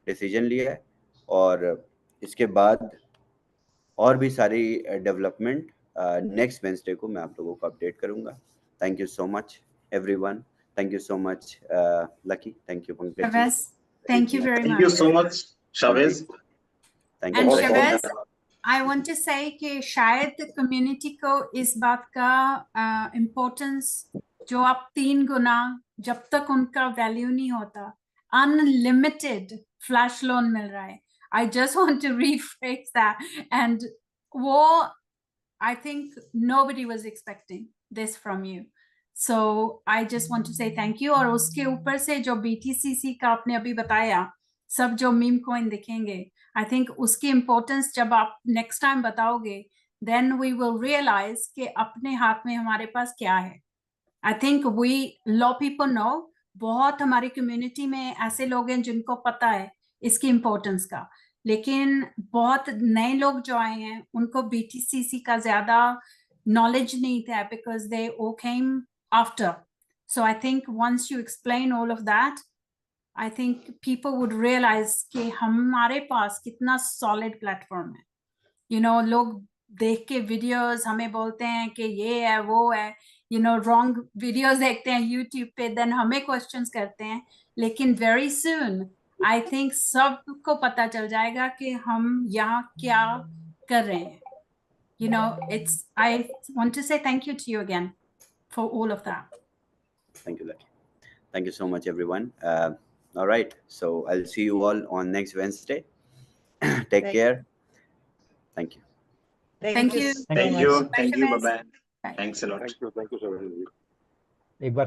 डिसीजन लिया है, और इसके बाद और भी सारी डेवलपमेंट नेक्स्ट वेंसडे को मैं आप लोगों को अपडेट करूंगा। Thank you so much everyone, thank you so much Lucky, thank you Pankaj ji, thank you very Thank you much. so much, Chavez. Thank and you. Shahbaz I want to say कि शायद community को इस बात का इम्पोर्टेंस जो आप 3 गुना, जब तक उनका वैल्यू नहीं होता, अनलिमिटेड फ्लैश लोन मिल रहा है। I just want to rephrase that, and वो I think nobody was expecting this from you, so I just want to say thank you। और उसके ऊपर से जो BTCC का आपने अभी बताया, सब जो मीम कॉइन दिखेंगे, I think उसकी इम्पोर्टेंस जब आप नेक्स्ट टाइम बताओगे, then we will realize कि अपने हाथ में हमारे पास क्या है। I think we lot people know, बहुत हमारी कम्युनिटी में ऐसे लोग हैं जिनको पता है इसकी इम्पोर्टेंस का, लेकिन बहुत नए लोग जो आए हैं उनको BTCC का ज्यादा नॉलेज नहीं था, because they all came after। So I think once you explain all of that, I think people would realize कि हमारे पास कितना solid platform है। You know, लोग देख के वीडियोस हमें बोलते हैं कि ये है वो है, you know, wrong वीडियोस देखते हैं YouTube पे, then हमें क्वेश्चंस करते हैं, लेकिन very soon I think सबको पता चल जाएगा कि हम यहाँ क्या कर रहे हैं। You know, I want to say thank you to you again for all of that. Thank you, Lucky. Thank you so much, everyone. All right, so I'll see you all on next Wednesday. Take care. Thank you. Thank you. Thank you. Bye, Thank you. Shabazz. Bye-bye. Thanks a lot. Thank you, sir. एक बार